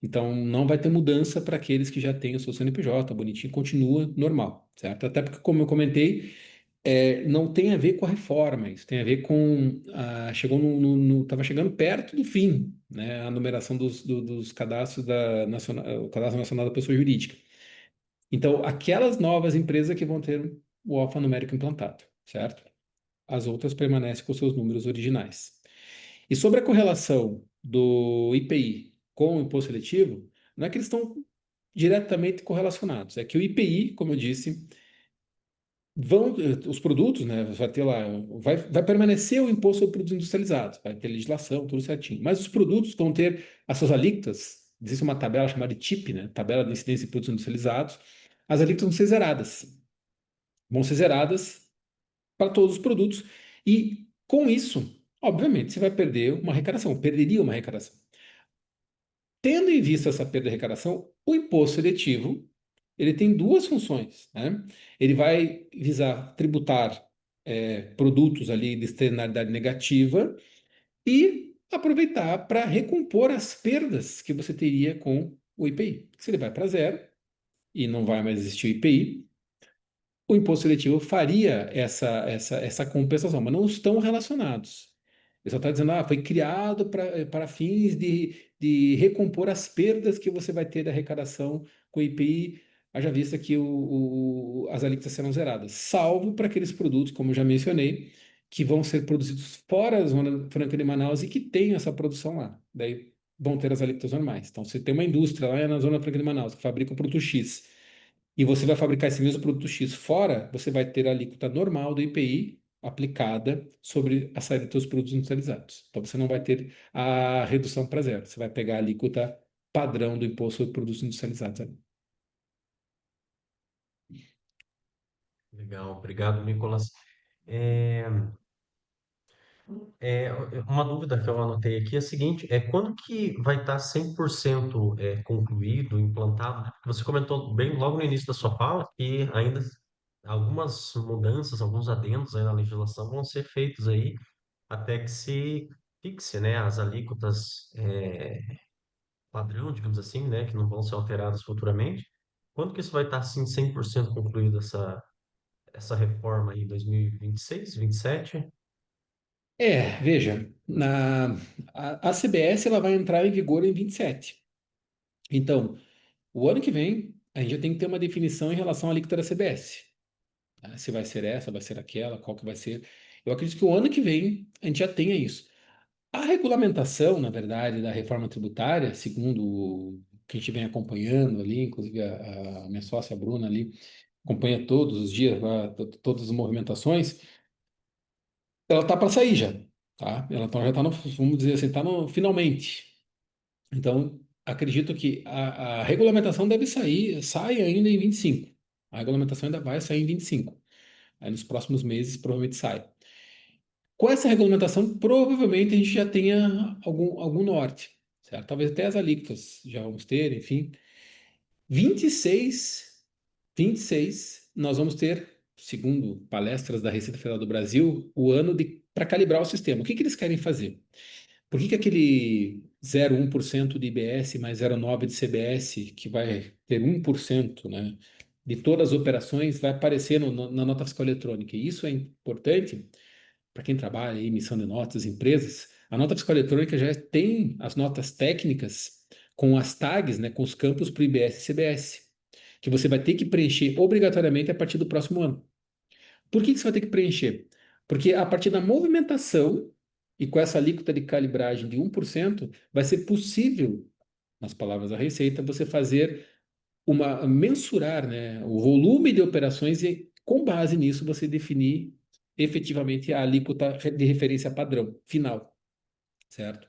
Então, não vai ter mudança para aqueles que já têm o seu CNPJ, bonitinho, continua normal, certo? Até porque, como eu comentei, não tem a ver com a reforma, isso tem a ver com, estava chegando perto do fim, né, a numeração dos cadastros o Cadastro Nacional da Pessoa Jurídica. Então, aquelas novas empresas que vão ter o alfanumérico implantado, certo? As outras permanecem com seus números originais. E sobre a correlação do IPI com o imposto seletivo, não é que eles estão diretamente correlacionados, é que o IPI, como eu disse, os produtos, né, vai ter lá, vai permanecer o imposto sobre produtos industrializados, vai ter legislação, tudo certinho. Mas os produtos vão ter as suas alíquotas, existe uma tabela chamada de TIP, né, Tabela de Incidência de Produtos Industrializados, as alíquotas vão ser zeradas para todos os produtos, e com isso, obviamente, você vai perder uma arrecadação, perderia uma arrecadação. Tendo em vista essa perda de arrecadação, o imposto seletivo ele tem duas funções, né? Ele vai visar tributar produtos ali de externalidade negativa e aproveitar para recompor as perdas que você teria com o IPI. Se ele vai para zero e não vai mais existir o IPI, o imposto seletivo faria essa compensação, mas não estão relacionados. Ele só está dizendo, foi criado para fins de recompor as perdas que você vai ter da arrecadação com o IPI, haja vista que as alíquotas serão zeradas, salvo para aqueles produtos, como eu já mencionei, que vão ser produzidos fora da Zona Franca de Manaus e que tenham essa produção lá. Daí vão ter as alíquotas normais. Então, se tem uma indústria lá na Zona Franca de Manaus que fabrica o produto X e você vai fabricar esse mesmo produto X fora, você vai ter a alíquota normal do IPI aplicada sobre a saída dos seus produtos industrializados. Então você não vai ter a redução para zero. Você vai pegar a alíquota padrão do imposto sobre produtos industrializados ali. Legal, obrigado, Nicolas. Uma dúvida que eu anotei aqui é a seguinte, quando que vai estar 100% concluído, implantado, né? Porque você comentou bem logo no início da sua fala que ainda algumas mudanças, alguns adendos aí na legislação vão ser feitos aí até que se fixe, né, as alíquotas padrão, digamos assim, né, que não vão ser alteradas futuramente. Quando que isso vai estar, assim, 100% concluído, essa reforma aí, 2026, 27? Veja, a CBS ela vai entrar em vigor em 27. Então, o ano que vem, a gente já tem que ter uma definição em relação à alíquota da CBS. Tá? Se vai ser essa, vai ser aquela, qual que vai ser. Eu acredito que o ano que vem a gente já tenha isso. A regulamentação, na verdade, da reforma tributária, segundo o que a gente vem acompanhando ali, inclusive a minha sócia Bruna ali, acompanha todos os dias todas as movimentações, ela tá para sair já, tá? Ela já está no, vamos dizer assim, está no finalmente. Então, acredito que a regulamentação deve sair, sai ainda em 25. A regulamentação ainda vai sair em 25. Aí nos próximos meses provavelmente sai. Com essa regulamentação, provavelmente a gente já tenha algum norte, certo? Talvez até as alíquotas já vamos ter, enfim. 26, 26, nós vamos ter, segundo palestras da Receita Federal do Brasil, o ano de para calibrar o sistema. O que que eles querem fazer? Por que que aquele 0,1% de IBS mais 0,9% de CBS, que vai ter 1%, né, de todas as operações, vai aparecer na nota fiscal eletrônica? E isso é importante para quem trabalha em emissão de notas, empresas. A nota fiscal eletrônica já tem as notas técnicas com as tags, né, com os campos para o IBS e CBS, que você vai ter que preencher obrigatoriamente a partir do próximo ano. Por que que você vai ter que preencher? Porque a partir da movimentação e com essa alíquota de calibragem de 1%, vai ser possível, nas palavras da Receita, você fazer mensurar, né, o volume de operações e, com base nisso, você definir efetivamente a alíquota de referência padrão final, certo?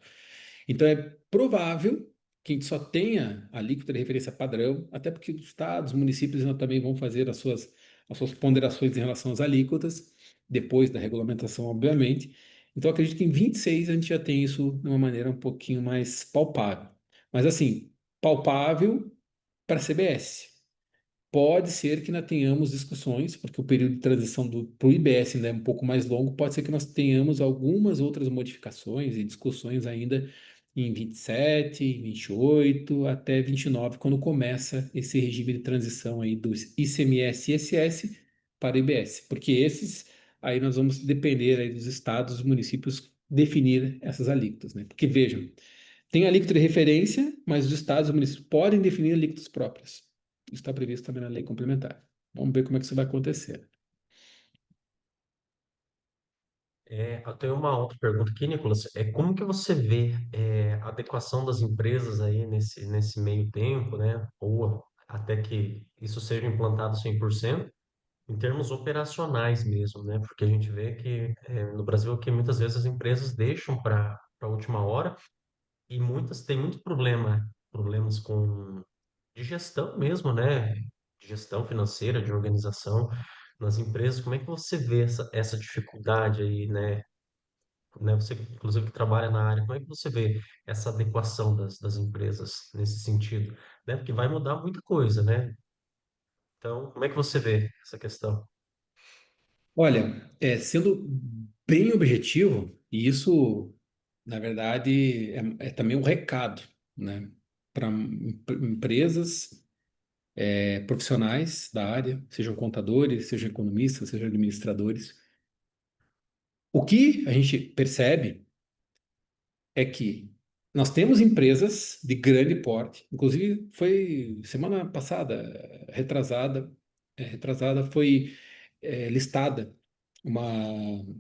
Então é provável que a gente só tenha a alíquota de referência padrão, até porque os estados, municípios ainda também vão fazer as suas ponderações em relação às alíquotas, depois da regulamentação, obviamente. Então eu acredito que em 26 a gente já tem isso de uma maneira um pouquinho mais palpável. Mas assim, palpável para a CBS. Pode ser que ainda tenhamos discussões, porque o período de transição para o IBS ainda é um pouco mais longo, pode ser que nós tenhamos algumas outras modificações e discussões ainda em 27, 28 até 29, quando começa esse regime de transição aí dos ICMS e ISS para o IBS, porque esses aí nós vamos depender aí dos estados, dos municípios definir essas alíquotas, né? Porque vejam, tem alíquota de referência, mas os estados e municípios podem definir alíquotas próprias. Isso está previsto também na lei complementar. Vamos ver como é que isso vai acontecer. Eu tenho uma outra pergunta aqui, Nicolas. Como que você vê a adequação das empresas aí nesse meio tempo, né? Ou até que isso seja implantado 100%, em termos operacionais mesmo, né? Porque a gente vê que no Brasil aqui muitas vezes as empresas deixam para a última hora e muitas têm muito problemas de gestão mesmo, né? De gestão financeira, de organização nas empresas. Como é que você vê essa dificuldade aí, né? Você, inclusive, que trabalha na área, como é que você vê essa adequação das empresas nesse sentido, né? Porque vai mudar muita coisa, né? Então, como é que você vê essa questão? Olha, sendo bem objetivo, e isso, na verdade, é também um recado, né, para empresas, profissionais da área, sejam contadores, sejam economistas, sejam administradores. O que a gente percebe é que nós temos empresas de grande porte, inclusive foi semana passada, retrasada foi listada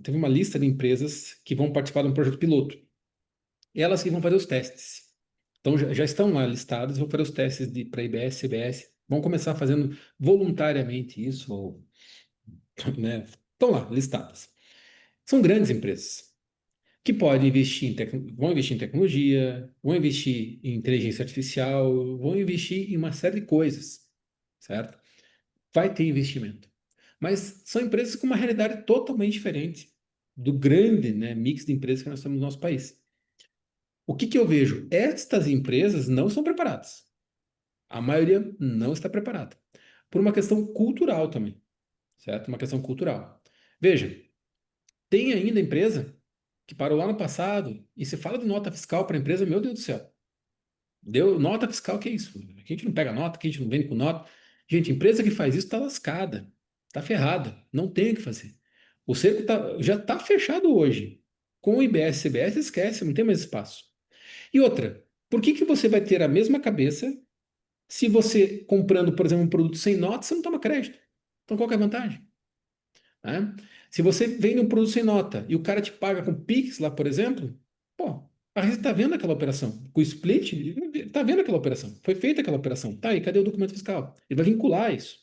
teve uma lista de empresas que vão participar de um projeto piloto. Elas que vão fazer os testes. Então já estão lá listadas, vão fazer os testes para IBS, CBS, vão começar fazendo voluntariamente isso, né? Estão lá listadas. São grandes empresas que podem investir vão investir em tecnologia, vão investir em inteligência artificial, vão investir em uma série de coisas, certo? Vai ter investimento. Mas são empresas com uma realidade totalmente diferente. do grande, né, mix de empresas que nós temos no nosso país. O que que eu vejo? Estas empresas não estão preparadas. A maioria não está preparada. Por uma questão cultural também, certo? Uma questão cultural. Veja, tem ainda empresa que parou lá no passado e se fala de nota fiscal para a empresa, meu Deus do céu. Deu nota fiscal, que é isso? Aqui a gente não pega nota, aqui a gente não vende com nota. Gente, empresa que faz isso está lascada, está ferrada, não tem o que fazer. O cerco já está fechado hoje. Com o IBS, CBS, esquece, não tem mais espaço. E outra, por que que você vai ter a mesma cabeça se você comprando, por exemplo, um produto sem nota, você não toma crédito? Então qual que é a vantagem? Né? Se você vende um produto sem nota e o cara te paga com Pix lá, por exemplo, pô, a Rede está vendo aquela operação. Com o split, está vendo aquela operação. Foi feita aquela operação. Tá, e cadê o documento fiscal? Ele vai vincular isso.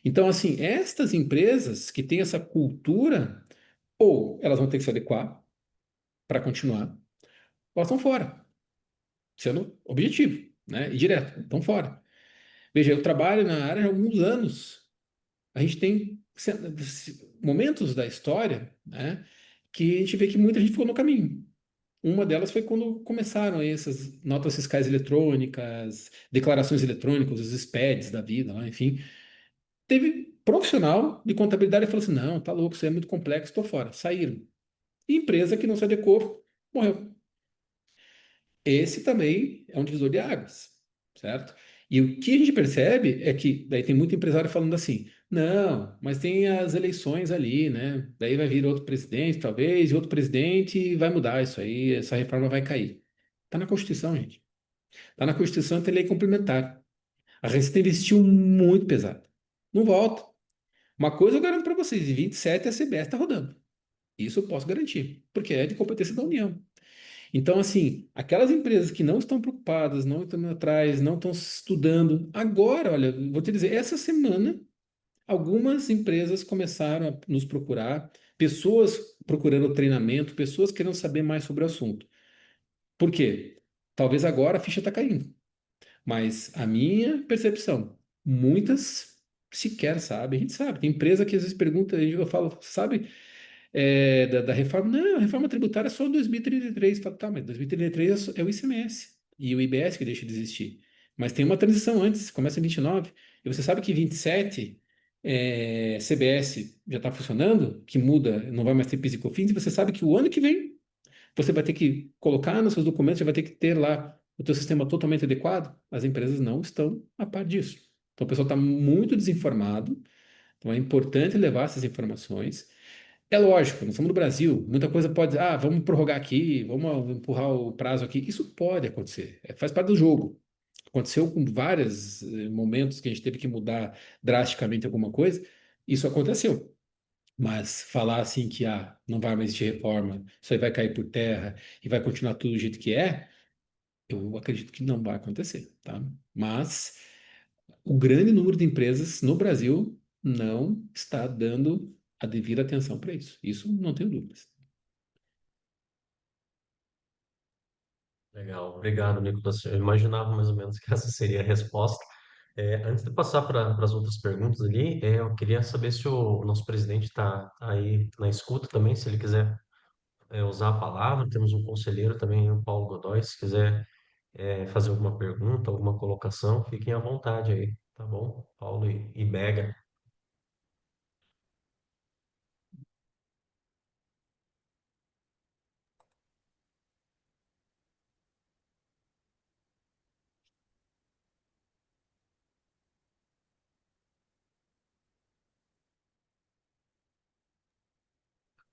Então, assim, estas empresas que têm essa cultura, ou elas vão ter que se adequar para continuar, ou elas estão fora, sendo objetivo, né? E direto, estão fora. Veja, eu trabalho na área há alguns anos. A gente tem momentos da história, né, que a gente vê que muita gente ficou no caminho. Uma delas foi quando começaram aí essas notas fiscais eletrônicas, declarações eletrônicas, os SPEDs da vida, lá, enfim. Teve profissional de contabilidade que falou assim: não, tá louco, isso aí é muito complexo, estou fora. Saíram. E empresa que não se adequou, morreu. Esse também é um divisor de águas, certo? E o que a gente percebe é que daí tem muito empresário falando assim: não, mas tem as eleições ali, né? Daí vai vir outro presidente, talvez, e outro presidente vai mudar isso aí, essa reforma vai cair. Tá na Constituição, gente. Tá na Constituição, tem lei complementar. A Receita investiu muito pesado. Não volta. Uma coisa eu garanto para vocês: em 27 a CBS está rodando. Isso eu posso garantir, porque é de competência da União. Então, assim, aquelas empresas que não estão preocupadas, não estão indo atrás, não estão estudando, agora, olha, vou te dizer, essa semana, algumas empresas começaram a nos procurar, pessoas procurando treinamento, pessoas querendo saber mais sobre o assunto. Por quê? Talvez agora a ficha está caindo, mas a minha percepção, muitas sequer sabem, a gente sabe, tem empresa que às vezes pergunta, eu falo, sabe, da reforma. Não, a reforma tributária é só em 2033. Tá, mas 2033 é o ICMS e o IBS que deixa de existir. Mas tem uma transição antes, começa em 29. E você sabe que 27 CBS já está funcionando, que muda, não vai mais ter PIS e COFINS, e você sabe que o ano que vem você vai ter que colocar nos seus documentos, você vai ter que ter lá o teu sistema totalmente adequado. As empresas não estão a par disso. Então o pessoal está muito desinformado. Então é importante levar essas informações. É lógico, nós estamos no Brasil, muita coisa pode, vamos prorrogar aqui, vamos empurrar o prazo aqui. Isso pode acontecer, faz parte do jogo. Aconteceu com vários momentos que a gente teve que mudar drasticamente alguma coisa, isso aconteceu. Mas falar assim que não vai mais existir reforma, isso aí vai cair por terra e vai continuar tudo do jeito que é, eu acredito que não vai acontecer, tá? Mas o grande número de empresas no Brasil não está dando a devida atenção para isso. Isso não tenho dúvidas. Legal, obrigado, Nicolas. Eu imaginava mais ou menos que essa seria a resposta. Antes de passar para as outras perguntas ali, eu queria saber se o nosso presidente está aí na escuta também, se ele quiser usar a palavra. Temos um conselheiro também, o Paulo Godoy, se quiser fazer alguma pergunta, alguma colocação, fiquem à vontade aí, tá bom? Paulo e Bega.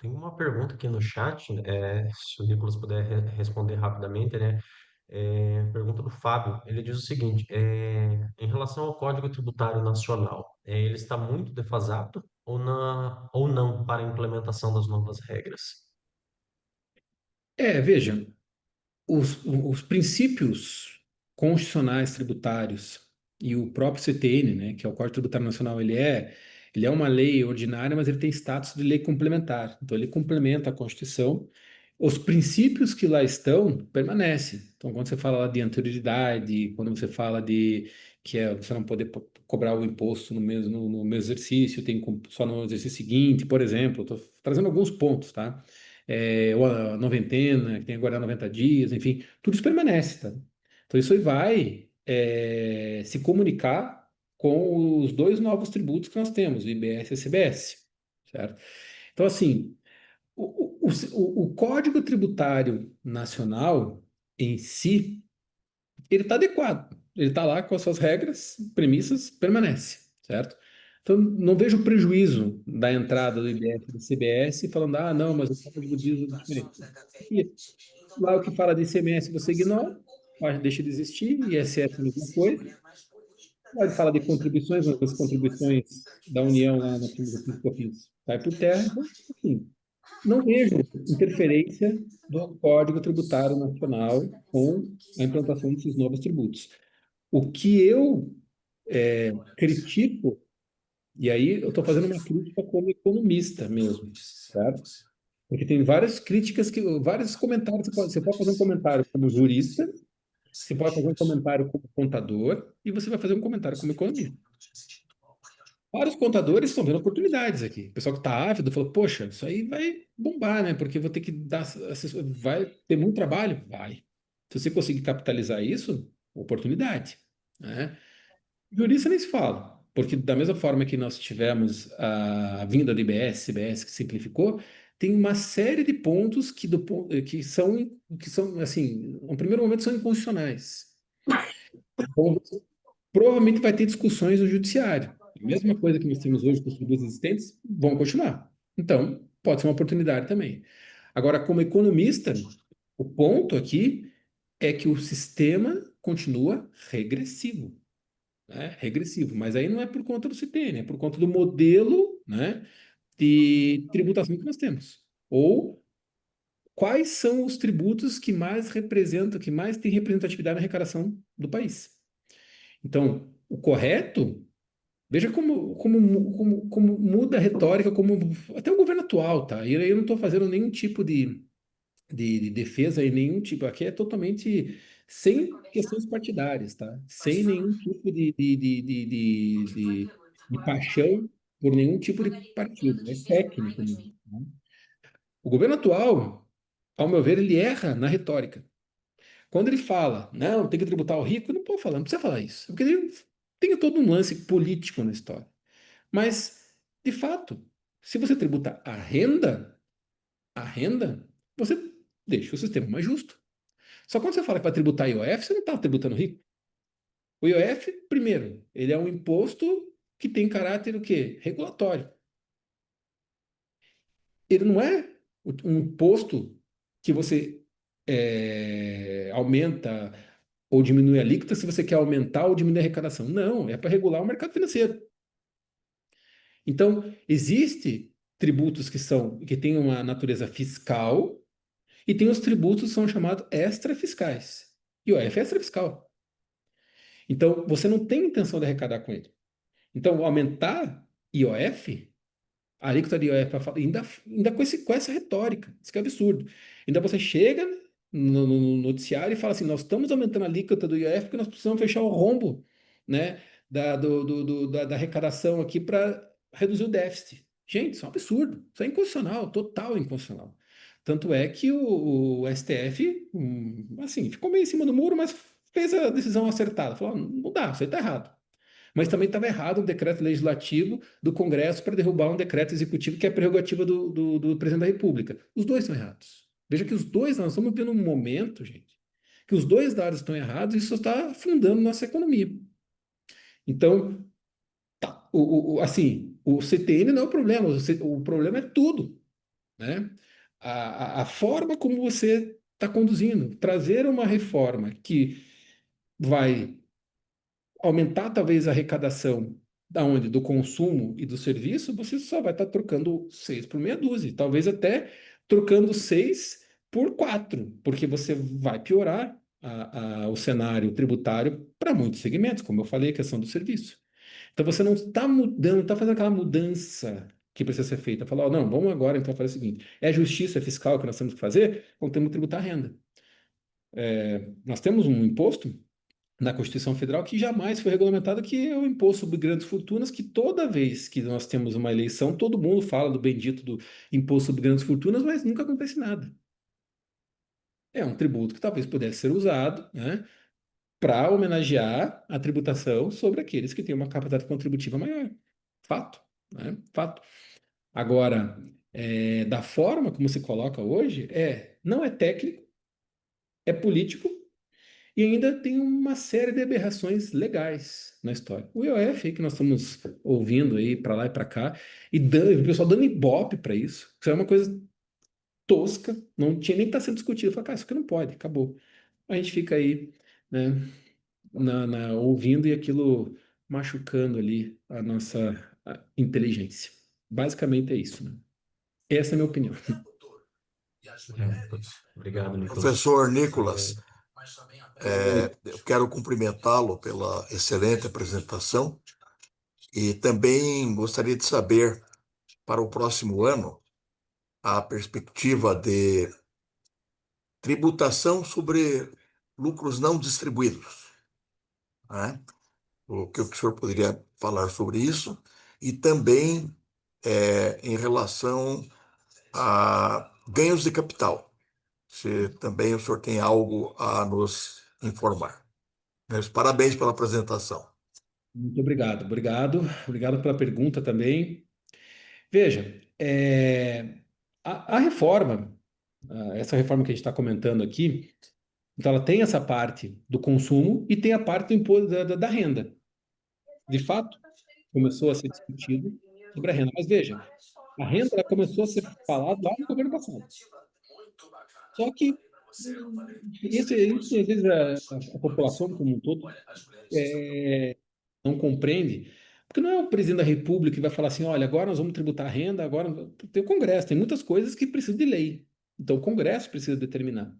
Tem uma pergunta aqui no chat, se o Nicolas puder responder rapidamente, né? Pergunta do Fábio. Ele diz o seguinte: em relação ao Código Tributário Nacional, ele está muito defasado ou não para a implementação das novas regras? Veja, os princípios constitucionais tributários e o próprio CTN, né, que é o Código Tributário Nacional, ele é uma lei ordinária, mas ele tem status de lei complementar. Então, ele complementa a Constituição os princípios que lá estão permanecem. Então, quando você fala lá de anterioridade, quando você fala de que é você não poder cobrar o imposto no mesmo exercício, tem só no exercício seguinte, por exemplo, estou trazendo alguns pontos, tá? Ou a noventena, que tem agora 90 dias, enfim, tudo isso permanece, tá? Então, isso aí vai se comunicar com os dois novos tributos que nós temos, o IBS e o CBS, certo? Então, assim, o Código Tributário Nacional em si, ele está adequado. Ele está lá com as suas regras, premissas, permanece, certo? Então, não vejo prejuízo da entrada do IBS e do CBS falando, ah, não, mas o Código diz diferente. E lá o que fala de ICMS você ignora, deixa de existir, ISS é a mesma coisa. Pode falar de contribuições, mas as contribuições da União lá na turma do PIS/COFINS cai por terra. Então, enfim, não vejo interferência do Código Tributário Nacional com a implantação desses novos tributos. O que eu critico, e aí eu estou fazendo uma crítica como economista mesmo, certo? Porque tem várias críticas, vários comentários. Você pode fazer um comentário como jurista, você pode fazer um comentário como contador, e você vai fazer um comentário como economista. Vários contadores estão vendo oportunidades aqui. O pessoal que está ávido falou: Poxa, isso aí vai bombar, né? Porque eu vou ter que dar. Vai ter muito trabalho? Vai. Se você conseguir capitalizar isso, oportunidade, né? Jurista nem se fala, porque da mesma forma que nós tivemos a vinda do IBS, CBS, que simplificou, tem uma série de pontos que são assim, no primeiro momento são inconstitucionais. Então, provavelmente vai ter discussões no judiciário. A mesma coisa que nós temos hoje com os tributos existentes, vão continuar. Então, pode ser uma oportunidade também. Agora, como economista, o ponto aqui é que o sistema continua regressivo, né? Regressivo, mas aí não é por conta do CTN, é por conta do modelo, né, de tributação que nós temos. Ou quais são os tributos que mais representam, que mais têm representatividade na arrecadação do país. Então, o correto. Veja como muda a retórica, como até o governo atual, tá? E aí eu não estou fazendo nenhum tipo de defesa e nenhum tipo. Aqui é totalmente sem questões partidárias, tá? Sem nenhum tipo de paixão por nenhum tipo de partido. É técnico mesmo, né? O governo atual, ao meu ver, ele erra na retórica. Quando ele fala, não, tem que tributar o rico, não pode falar, não precisa falar isso. Porque ele tem todo um lance político na história. Mas, de fato, se você tributa a renda, você deixa o sistema mais justo. Só quando você fala que vai tributar IOF, você não está tributando rico. O IOF, primeiro, ele é um imposto que tem caráter o quê? Regulatório. Ele não é um imposto que você aumenta ou diminui a alíquota se você quer aumentar ou diminuir a arrecadação. Não, é para regular o mercado financeiro. Então, existe tributos que têm uma natureza fiscal e tem os tributos que são chamados extrafiscais. E o IOF é extrafiscal. Então, você não tem intenção de arrecadar com ele. Então, aumentar IOF, a alíquota de IOF, ainda com essa retórica, isso que é absurdo. Ainda você chega no noticiário e fala assim, nós estamos aumentando a alíquota do IOF porque nós precisamos fechar o rombo, né, da arrecadação aqui para reduzir o déficit. Gente, isso é um absurdo. Isso é inconstitucional, total inconstitucional. Tanto é que o STF, assim, ficou meio em cima do muro, mas fez a decisão acertada. Falou, não dá, isso aí está errado. Mas também estava errado um decreto legislativo do Congresso para derrubar um decreto executivo que é prerrogativa do presidente da República. Os dois estão errados. Veja que os dois, nós estamos vivendo um momento, gente, que os dois lados estão errados e isso está afundando nossa economia. Então, tá, assim, o CTN não é o problema, o problema é tudo, né? A forma como você está conduzindo, trazer uma reforma que vai aumentar talvez a arrecadação da onde? Do consumo e do serviço, você só vai estar trocando seis por meia dúzia, talvez até trocando seis por quatro, porque você vai piorar o cenário tributário para muitos segmentos, como eu falei, a questão do serviço. Então você não está mudando, não está fazendo aquela mudança que precisa ser feita. Falar, ó, não, vamos agora então fazer o seguinte: é justiça fiscal que nós temos que fazer? Então temos que tributar a renda. Nós temos um imposto na Constituição Federal que jamais foi regulamentado, que é o imposto sobre grandes fortunas, que toda vez que nós temos uma eleição, todo mundo fala do bendito do imposto sobre grandes fortunas, mas nunca acontece nada. É um tributo que talvez pudesse ser usado, né, para homenagear a tributação sobre aqueles que têm uma capacidade contributiva maior. Fato, né? Fato. Agora, da forma como se coloca hoje, não é técnico, é político e ainda tem uma série de aberrações legais na história. O IOF aí que nós estamos ouvindo aí para lá e para cá, e o pessoal dando ibope para isso. Isso é uma coisa tosca, não tinha nem que estar sendo discutido. Fala, cara, isso aqui não pode, acabou. A gente fica aí, né, ouvindo e aquilo machucando ali a nossa inteligência. Basicamente é isso, né? Essa é a minha opinião. Obrigado, Nicolas. Professor É, Nicolas, eu quero cumprimentá-lo pela excelente apresentação e também gostaria de saber, para o próximo ano, a perspectiva de tributação sobre lucros não distribuídos, né? O que o senhor poderia falar sobre isso? E também em relação a ganhos de capital, se também o senhor tem algo a nos informar. Meus parabéns pela apresentação. Muito obrigado, obrigado pela pergunta também. Veja, a reforma, essa reforma que a gente está comentando aqui, então ela tem essa parte do consumo e tem a parte do imposto da renda. De fato, começou a ser discutido sobre a renda. Mas veja, a renda ela começou a ser falada lá no governo passado. Só que isso às vezes a população como um todo é, não compreende, porque não é o presidente da República que vai falar assim, olha, agora nós vamos tributar a renda, agora tem o Congresso, tem muitas coisas que precisam de lei. Então o Congresso precisa determinar.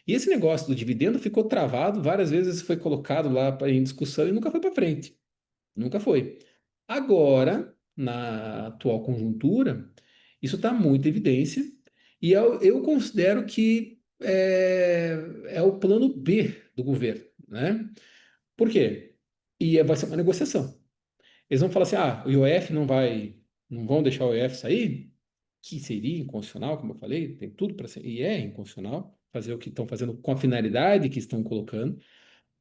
E esse negócio do dividendo ficou travado, várias vezes foi colocado lá em discussão e nunca foi para frente. Nunca foi. Agora, na atual conjuntura, isso está muito em evidência e eu considero que é o plano B do governo, né? Por quê? Vai ser uma negociação. Eles vão falar assim, o IOF não vão deixar o IOF sair, que seria inconstitucional, como eu falei, tem tudo para ser, e é inconstitucional fazer o que estão fazendo com a finalidade que estão colocando.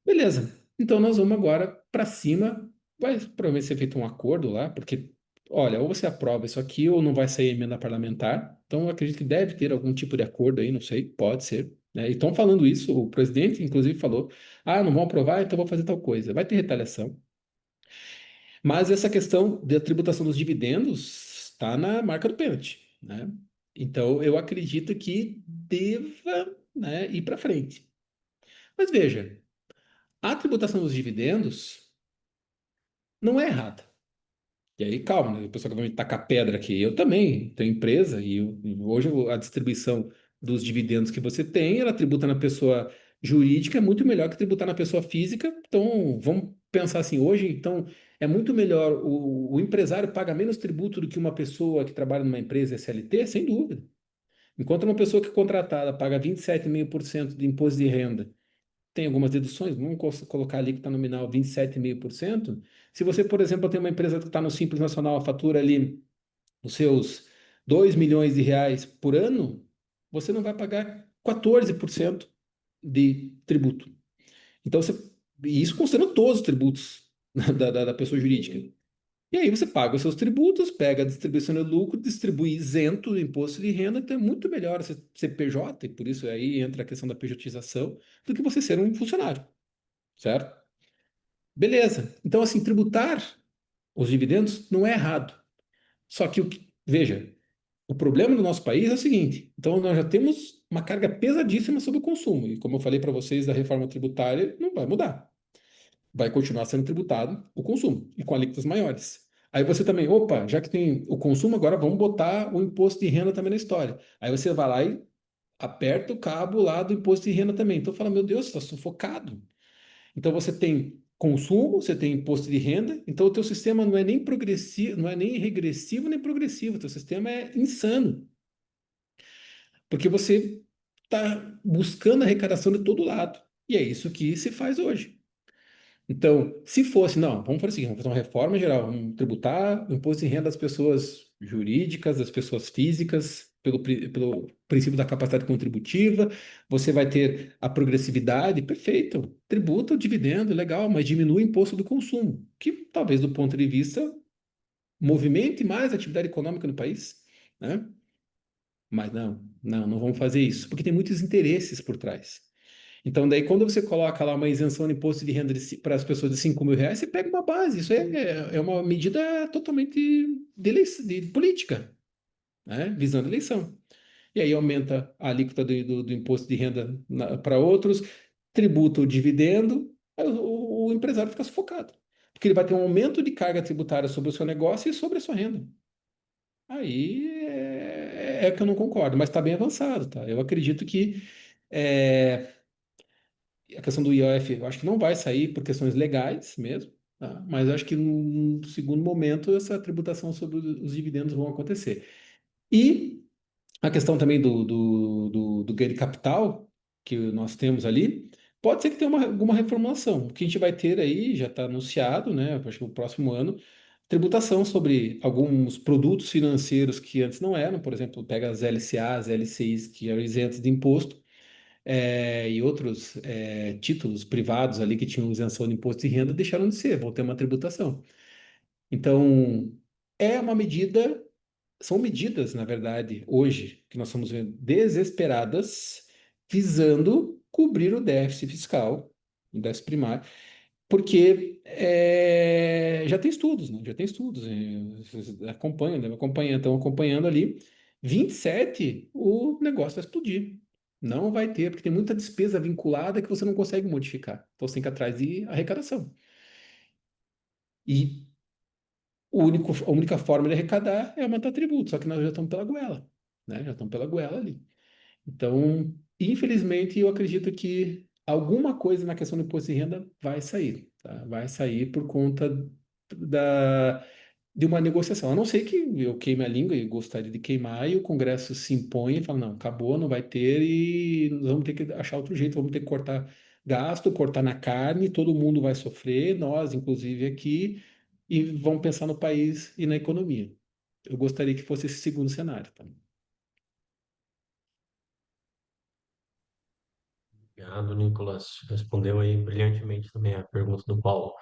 Beleza. Então nós vamos agora para cima. Vai provavelmente ser feito um acordo lá, porque, olha, ou você aprova isso aqui ou não vai sair emenda parlamentar. Então eu acredito que deve ter algum tipo de acordo aí, não sei, pode ser. Né? E estão falando isso, o presidente, inclusive, falou: não vão aprovar, então vou fazer tal coisa. Vai ter retaliação. Mas essa questão da tributação dos dividendos está na marca do pênalti, né? Então eu acredito que deva, né, ir para frente. Mas veja. A tributação dos dividendos não é errada. E aí, calma, né? O pessoal que vai me tacar pedra aqui. Eu também tenho empresa e hoje a distribuição dos dividendos que você tem, ela tributa na pessoa jurídica, é muito melhor que tributar na pessoa física. Então, vamos pensar assim, hoje, então, é muito melhor o empresário paga menos tributo do que uma pessoa que trabalha numa empresa SLT, sem dúvida. Enquanto uma pessoa que é contratada paga 27,5% de imposto de renda tem algumas deduções, vamos colocar ali que está nominal 27,5%. Se você, por exemplo, tem uma empresa que está no Simples Nacional, fatura ali os seus 2 milhões de reais por ano, você não vai pagar 14% de tributo. Então, e isso considerando todos os tributos da pessoa jurídica. E aí você paga os seus tributos, pega a distribuição de lucro, distribui isento do imposto de renda, então é muito melhor você ser PJ, e por isso aí entra a questão da pejotização, do que você ser um funcionário, certo? Beleza. Então, assim, tributar os dividendos não é errado. Só que, veja, o problema do nosso país é o seguinte: então, nós já temos uma carga pesadíssima sobre o consumo, e como eu falei para vocês da reforma tributária, não vai mudar. Vai continuar sendo tributado o consumo, e com alíquotas maiores. Aí você também, opa, já que tem o consumo, agora vamos botar o imposto de renda também na história. Aí você vai lá e aperta o cabo lá do imposto de renda também. Então fala, meu Deus, está sufocado. Então você tem consumo, você tem imposto de renda, então o teu sistema não é nem progressivo, não é nem regressivo nem progressivo, o teu sistema é insano, porque você está buscando arrecadação de todo lado. E é isso que se faz hoje. Então, se fosse, não, vamos fazer o seguinte, vamos fazer uma reforma geral, vamos tributar o imposto de renda das pessoas jurídicas, das pessoas físicas, pelo princípio da capacidade contributiva, você vai ter a progressividade, perfeito, tributa o dividendo, legal, mas diminui o imposto do consumo, que talvez do ponto de vista movimente mais a atividade econômica no país, né? Mas não vamos fazer isso, porque tem muitos interesses por trás. Então, daí, quando você coloca lá uma isenção de imposto de renda para as pessoas de R$ 5.000, você pega uma base. Isso é uma medida totalmente de política, né? Visando a eleição. E aí aumenta a alíquota do imposto de renda para outros, tributa o dividendo, aí o empresário fica sufocado. Porque ele vai ter um aumento de carga tributária sobre o seu negócio e sobre a sua renda. Aí é que eu não concordo, mas está bem avançado, tá? Eu acredito que é, a questão do IOF, eu acho que não vai sair por questões legais mesmo, tá? Mas eu acho que num segundo momento essa tributação sobre os dividendos vão acontecer. E a questão também do ganho de capital que nós temos ali, pode ser que tenha alguma reformulação. O que a gente vai ter aí, já está anunciado, né? Acho que no próximo ano, tributação sobre alguns produtos financeiros que antes não eram, por exemplo, pega as LCAs, LCIs, que eram isentos de imposto, e outros títulos privados ali que tinham isenção de imposto de renda deixaram de ser, vão ter uma tributação. Então, é uma medida, são medidas, na verdade, hoje, que nós estamos vendo desesperadas, visando cobrir o déficit fiscal, o déficit primário, porque já tem estudos, né? Já tem estudos, vocês acompanham, né? Estão acompanhando ali. 27, o negócio vai explodir. Não vai ter, porque tem muita despesa vinculada que você não consegue modificar. Então você tem que ir atrás de arrecadação. E a única forma de arrecadar é aumentar tributo, só que nós já estamos pela goela, né? Já estamos pela goela ali. Então, infelizmente, eu acredito que alguma coisa na questão do imposto de renda vai sair, tá? Vai sair por conta da, de uma negociação. A não ser que eu queime a língua e gostaria de queimar e o Congresso se impõe e fala, não, acabou, não vai ter e nós vamos ter que achar outro jeito, vamos ter que cortar gasto, cortar na carne, todo mundo vai sofrer, nós, inclusive, aqui, e vamos pensar no país e na economia. Eu gostaria que fosse esse segundo cenário, tá? Obrigado, Nicolas. Respondeu aí brilhantemente também a pergunta do Paulo.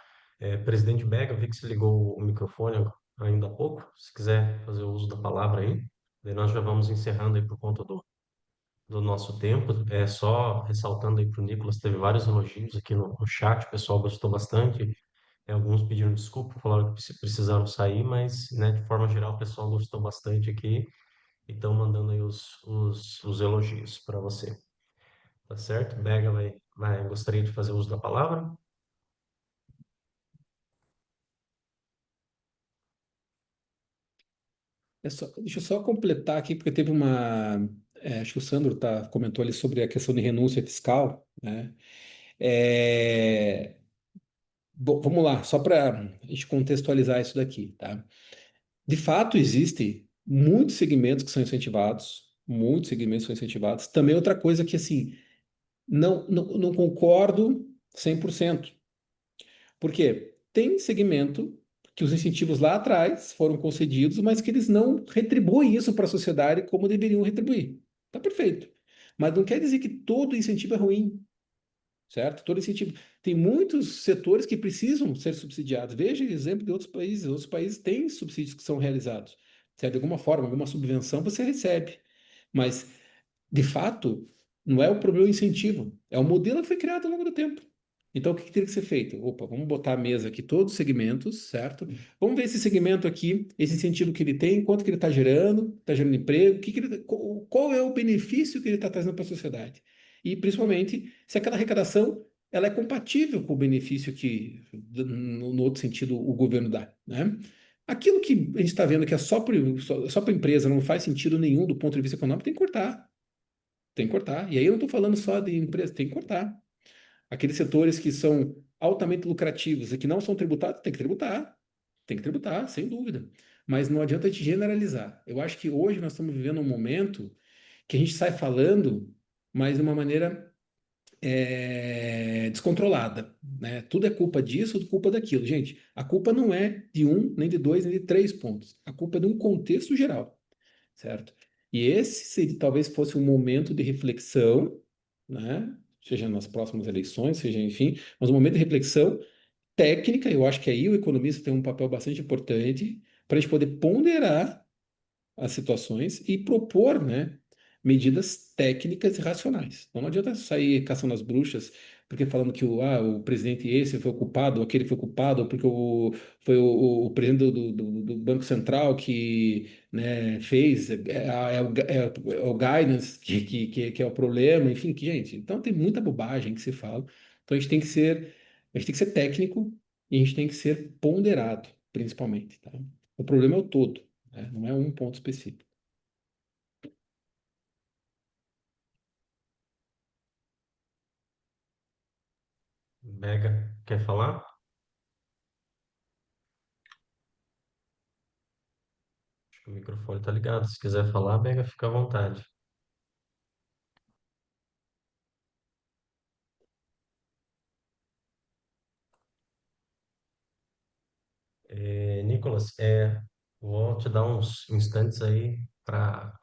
Presidente Bega, eu vi que você ligou o microfone ainda há pouco. Se quiser fazer o uso da palavra aí, daí nós já vamos encerrando aí por conta do nosso tempo. Só ressaltando aí para o Nicolas, teve vários elogios aqui no chat, o pessoal gostou bastante. Alguns pediram desculpa, falaram que precisaram sair, mas, né, de forma geral, o pessoal gostou bastante aqui e estão mandando aí os elogios para você. Tá certo? Bega gostaria de fazer uso da palavra? Deixa eu só completar aqui, porque teve uma. Acho que o Sandro comentou ali sobre a questão de renúncia fiscal, né? É, bom, vamos lá, só para a gente contextualizar isso daqui, tá? De fato, existem muitos segmentos que são incentivados, muitos segmentos são incentivados. Também outra coisa que, assim, não concordo 100%. Por quê? Tem segmento que os incentivos lá atrás foram concedidos, mas que eles não retribuem isso para a sociedade como deveriam retribuir. Tá perfeito. Mas não quer dizer que todo incentivo é ruim, certo? Todo incentivo. Tem muitos setores que precisam ser subsidiados. Veja exemplo de outros países. Outros países têm subsídios que são realizados. Certo? De alguma forma, alguma subvenção você recebe. Mas, de fato, não é o problema o incentivo. É o modelo que foi criado ao longo do tempo. Então, o que que teria que ser feito? Opa, vamos botar a mesa aqui todos os segmentos, certo? Vamos ver esse segmento aqui, esse incentivo que ele tem, quanto que ele está gerando emprego, qual é o benefício que ele está trazendo para a sociedade. E, principalmente, se aquela arrecadação ela é compatível com o benefício que, no outro sentido, o governo dá, né? Aquilo que a gente está vendo que é só para empresa, não faz sentido nenhum do ponto de vista econômico, tem que cortar. Tem que cortar. E aí eu não estou falando só de empresa, tem que cortar. Aqueles setores que são altamente lucrativos e que não são tributados, tem que tributar, sem dúvida. Mas não adianta te generalizar. Eu acho que hoje nós estamos vivendo um momento que a gente sai falando, mas de uma maneira descontrolada, né? Tudo é culpa disso, tudo é culpa daquilo. Gente, a culpa não é de um, nem de dois, nem de três pontos. A culpa é de um contexto geral, certo? E esse talvez fosse um momento de reflexão, né? Seja nas próximas eleições, seja enfim, mas um momento de reflexão técnica. Eu acho que aí o economista tem um papel bastante importante para a gente poder ponderar as situações e propor, né, medidas técnicas e racionais. Então não adianta sair caçando as bruxas, porque falando que o presidente esse foi o culpado, ou aquele foi o culpado, ou porque foi o presidente do Banco Central que, né, fez, é o guidance que é o problema, enfim, gente, então tem muita bobagem que se fala. Então a gente tem que ser técnico e a gente tem que ser ponderado, principalmente, tá? O problema é o todo, né? Não é um ponto específico. Mega, quer falar? Acho que o microfone tá ligado. Se quiser falar, Mega, fica à vontade. Nicolas, vou te dar uns instantes aí para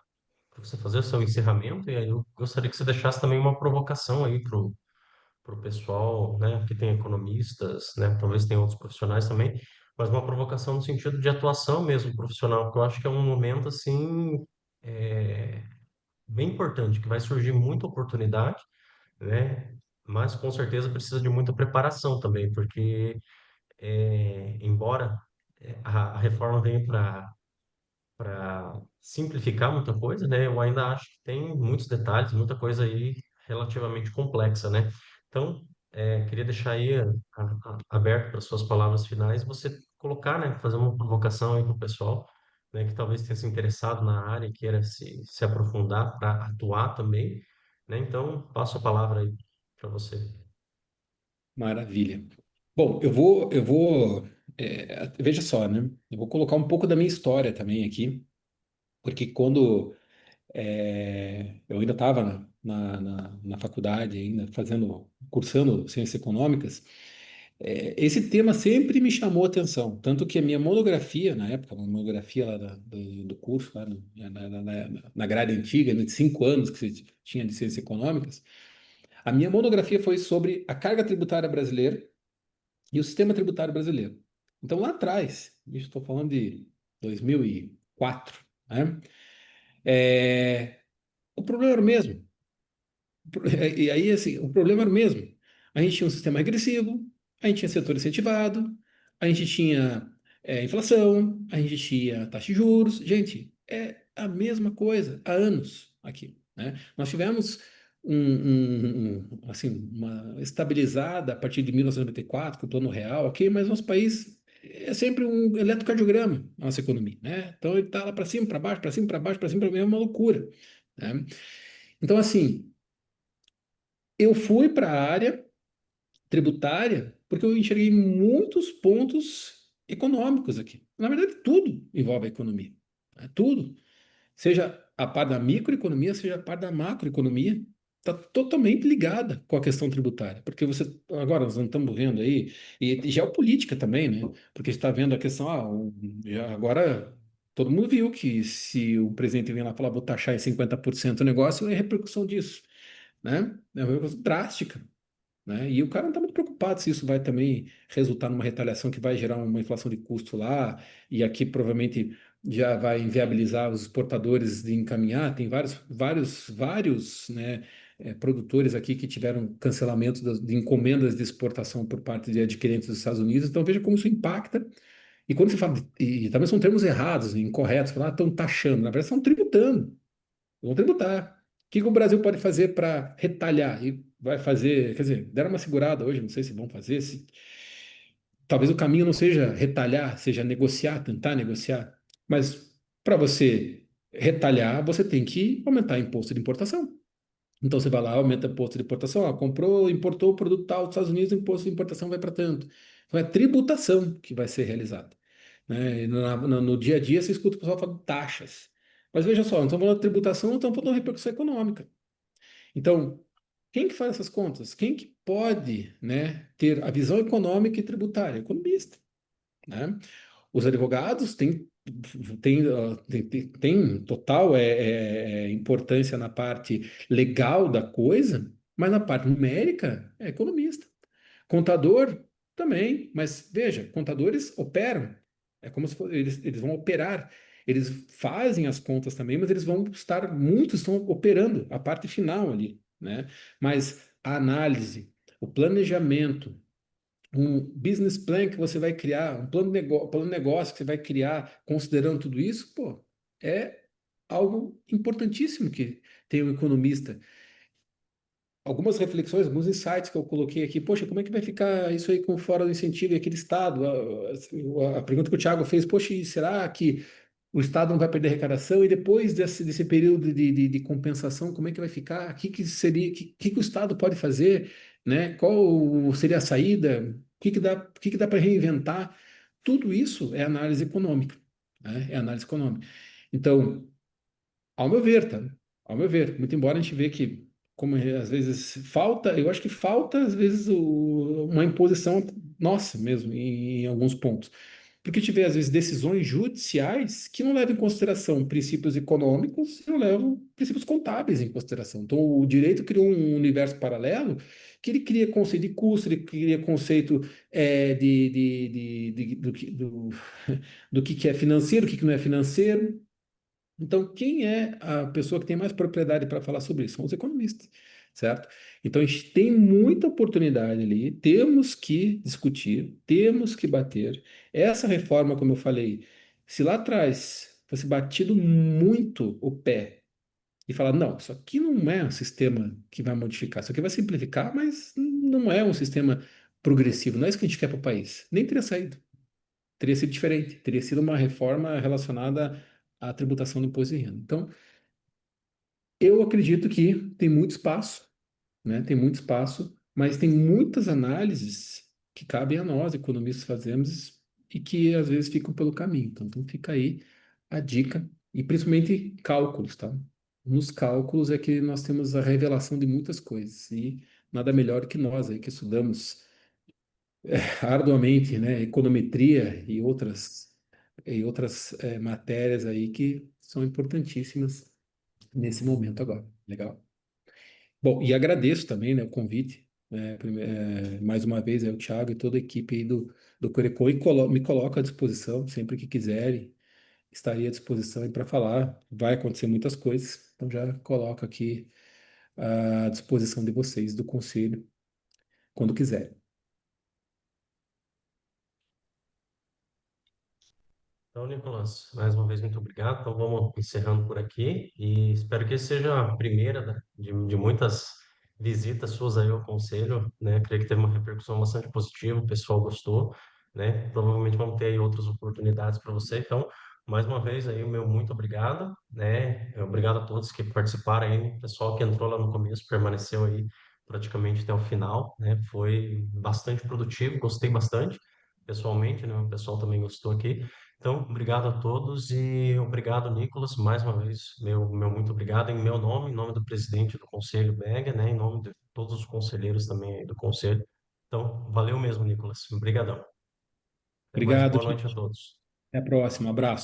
você fazer o seu encerramento, e aí eu gostaria que você deixasse também uma provocação aí para o pessoal, né, que tem economistas, né, talvez tenha outros profissionais também, mas uma provocação no sentido de atuação mesmo profissional, porque eu acho que é um momento, assim, é, bem importante, que vai surgir muita oportunidade, né, mas com certeza precisa de muita preparação também, porque embora a reforma venha para simplificar muita coisa, né? Eu ainda acho que tem muitos detalhes, muita coisa aí relativamente complexa, né? Então, queria deixar aí aberto para suas palavras finais, você colocar, né? Fazer uma provocação aí para o pessoal, né? Que talvez tenha se interessado na área e queira se aprofundar para atuar também, né? Então, passo a palavra aí para você. Maravilha. Bom, veja só, né? Eu vou colocar um pouco da minha história também aqui, porque quando eu ainda estava na faculdade, ainda cursando ciências econômicas, esse tema sempre me chamou a atenção. Tanto que a minha monografia, na época, uma monografia lá do curso, lá na grade antiga, né, de 5 anos que se tinha de ciências econômicas, a minha monografia foi sobre a carga tributária brasileira e o sistema tributário brasileiro. Então, lá atrás, estou falando de 2004, né? O problema era o mesmo. E aí, assim, o problema era o mesmo. A gente tinha um sistema regressivo, a gente tinha setor incentivado, a gente tinha inflação, a gente tinha taxa de juros. Gente, é a mesma coisa há anos aqui, né? Nós tivemos assim, uma estabilizada a partir de 1994, com o Plano Real, ok? Mas nosso país é sempre um eletrocardiograma, a nossa economia, né? Então ele está lá para cima, para baixo, para cima, para baixo, para cima, para baixo, é uma loucura, né? Então, assim, eu fui para a área tributária porque eu enxerguei muitos pontos econômicos aqui. Na verdade, tudo envolve a economia, né? Tudo. Seja a parte da microeconomia, seja a parte da macroeconomia, está totalmente ligada com a questão tributária. Porque agora nós não estamos vendo aí, e geopolítica também, né? Porque está vendo a questão, agora todo mundo viu que se o presidente vem lá e falar, vou taxar em 50% o negócio, é repercussão disso, né? É uma repercussão drástica, né? E o cara não está muito preocupado se isso vai também resultar numa retaliação que vai gerar uma inflação de custo lá, e aqui provavelmente já vai inviabilizar os exportadores de encaminhar. Tem vários, né, produtores aqui que tiveram cancelamento de encomendas de exportação por parte de adquirentes dos Estados Unidos. Então veja como isso impacta. E quando se fala, e também são termos errados, incorretos, falar, estão taxando, na verdade estão tributando. Vão tributar. O que que o Brasil pode fazer para retalhar? E vai fazer, quer dizer, deram uma segurada hoje, não sei se vão fazer. Talvez o caminho não seja retalhar, seja negociar, tentar negociar. Mas para você retalhar, você tem que aumentar o imposto de importação. Então você vai lá, aumenta o imposto de importação, comprou, importou o produto tal dos Estados Unidos, o imposto de importação vai para tanto. Então é tributação que vai ser realizada, né? E no dia a dia você escuta o pessoal falando taxas. Mas veja só, não estamos falando de tributação, não estamos falando de repercussão econômica. Então, quem que faz essas contas? Quem que pode, né, ter a visão econômica e tributária? Economista, né? Os advogados têm total importância na parte legal da coisa, mas na parte numérica é economista. Contador também, mas veja, contadores operam. É como se eles vão operar. Eles fazem as contas também, mas eles vão estar, muitos estão operando a parte final ali, né? Mas a análise, o planejamento, um business plan que você vai criar, um plano de negócio que você vai criar, considerando tudo isso, pô, é algo importantíssimo que tem um economista. Algumas reflexões, alguns insights que eu coloquei aqui. Poxa, como é que vai ficar isso aí com fora do incentivo e aquele Estado? A pergunta que o Thiago fez, poxa, e será que o Estado não vai perder arrecadação? E depois desse período de compensação, como é que vai ficar? O que, que seria, que o Estado pode fazer? Né? Qual seria a saída? O que dá para reinventar? Tudo isso é análise econômica, né? É análise econômica. Então, ao meu ver, tá? Ao meu ver, muito embora a gente vê que, como às vezes falta, eu acho que falta, às vezes, uma imposição nossa mesmo, em alguns pontos. Porque a gente vê, às vezes, decisões judiciais que não levam em consideração princípios econômicos e não levam princípios contábeis em consideração. Então, o direito criou um universo paralelo que ele cria conceito de custo, ele cria conceito do que é financeiro, o que não é financeiro. Então, quem é a pessoa que tem mais propriedade para falar sobre isso? São os economistas, certo? Então, a gente tem muita oportunidade ali, temos que discutir, temos que bater. Essa reforma, como eu falei, se lá atrás fosse batido muito o pé e falar, não, isso aqui não é um sistema que vai modificar, isso aqui vai simplificar, mas não é um sistema progressivo, não é isso que a gente quer para o país, nem teria saído. Teria sido diferente, teria sido uma reforma relacionada à tributação do imposto de renda. Então, eu acredito que tem muito espaço, né? Tem muito espaço, mas tem muitas análises que cabem a nós, economistas, fazermos e que às vezes ficam pelo caminho. Então fica aí a dica, e principalmente cálculos, tá? Nos cálculos é que nós temos a revelação de muitas coisas, e nada melhor que nós aí que estudamos arduamente, né, econometria e outras matérias aí que são importantíssimas nesse momento agora. Legal? Bom, e agradeço também, né, o convite, mais uma vez, o Thiago e toda a equipe aí do Corecon, e me coloco à disposição sempre que quiserem, estaria à disposição para falar. Vai acontecer muitas coisas, então já coloco aqui à disposição de vocês, do conselho, quando quiserem. Então, Nicolas, mais uma vez, muito obrigado. Então, vamos encerrando por aqui e espero que esse seja a primeira, né, de muitas visitas suas aí ao conselho, né? Creio que teve uma repercussão bastante positiva, o pessoal gostou, né? Provavelmente vamos ter aí outras oportunidades para você. Então, mais uma vez aí, o meu muito obrigado, né? Obrigado a todos que participaram aí, pessoal que entrou lá no começo, permaneceu aí praticamente até o final, né? Foi bastante produtivo, gostei bastante, pessoalmente, né? O pessoal também gostou aqui. Então, obrigado a todos e obrigado, Nicolas, mais uma vez, meu muito obrigado em meu nome, em nome do presidente do Conselho BEG, né, em nome de todos os conselheiros também aí do Conselho. Então, valeu mesmo, Nicolas. Obrigadão. Até mais, Obrigado, boa noite a Tiago. todos. Até a próxima. Abraço.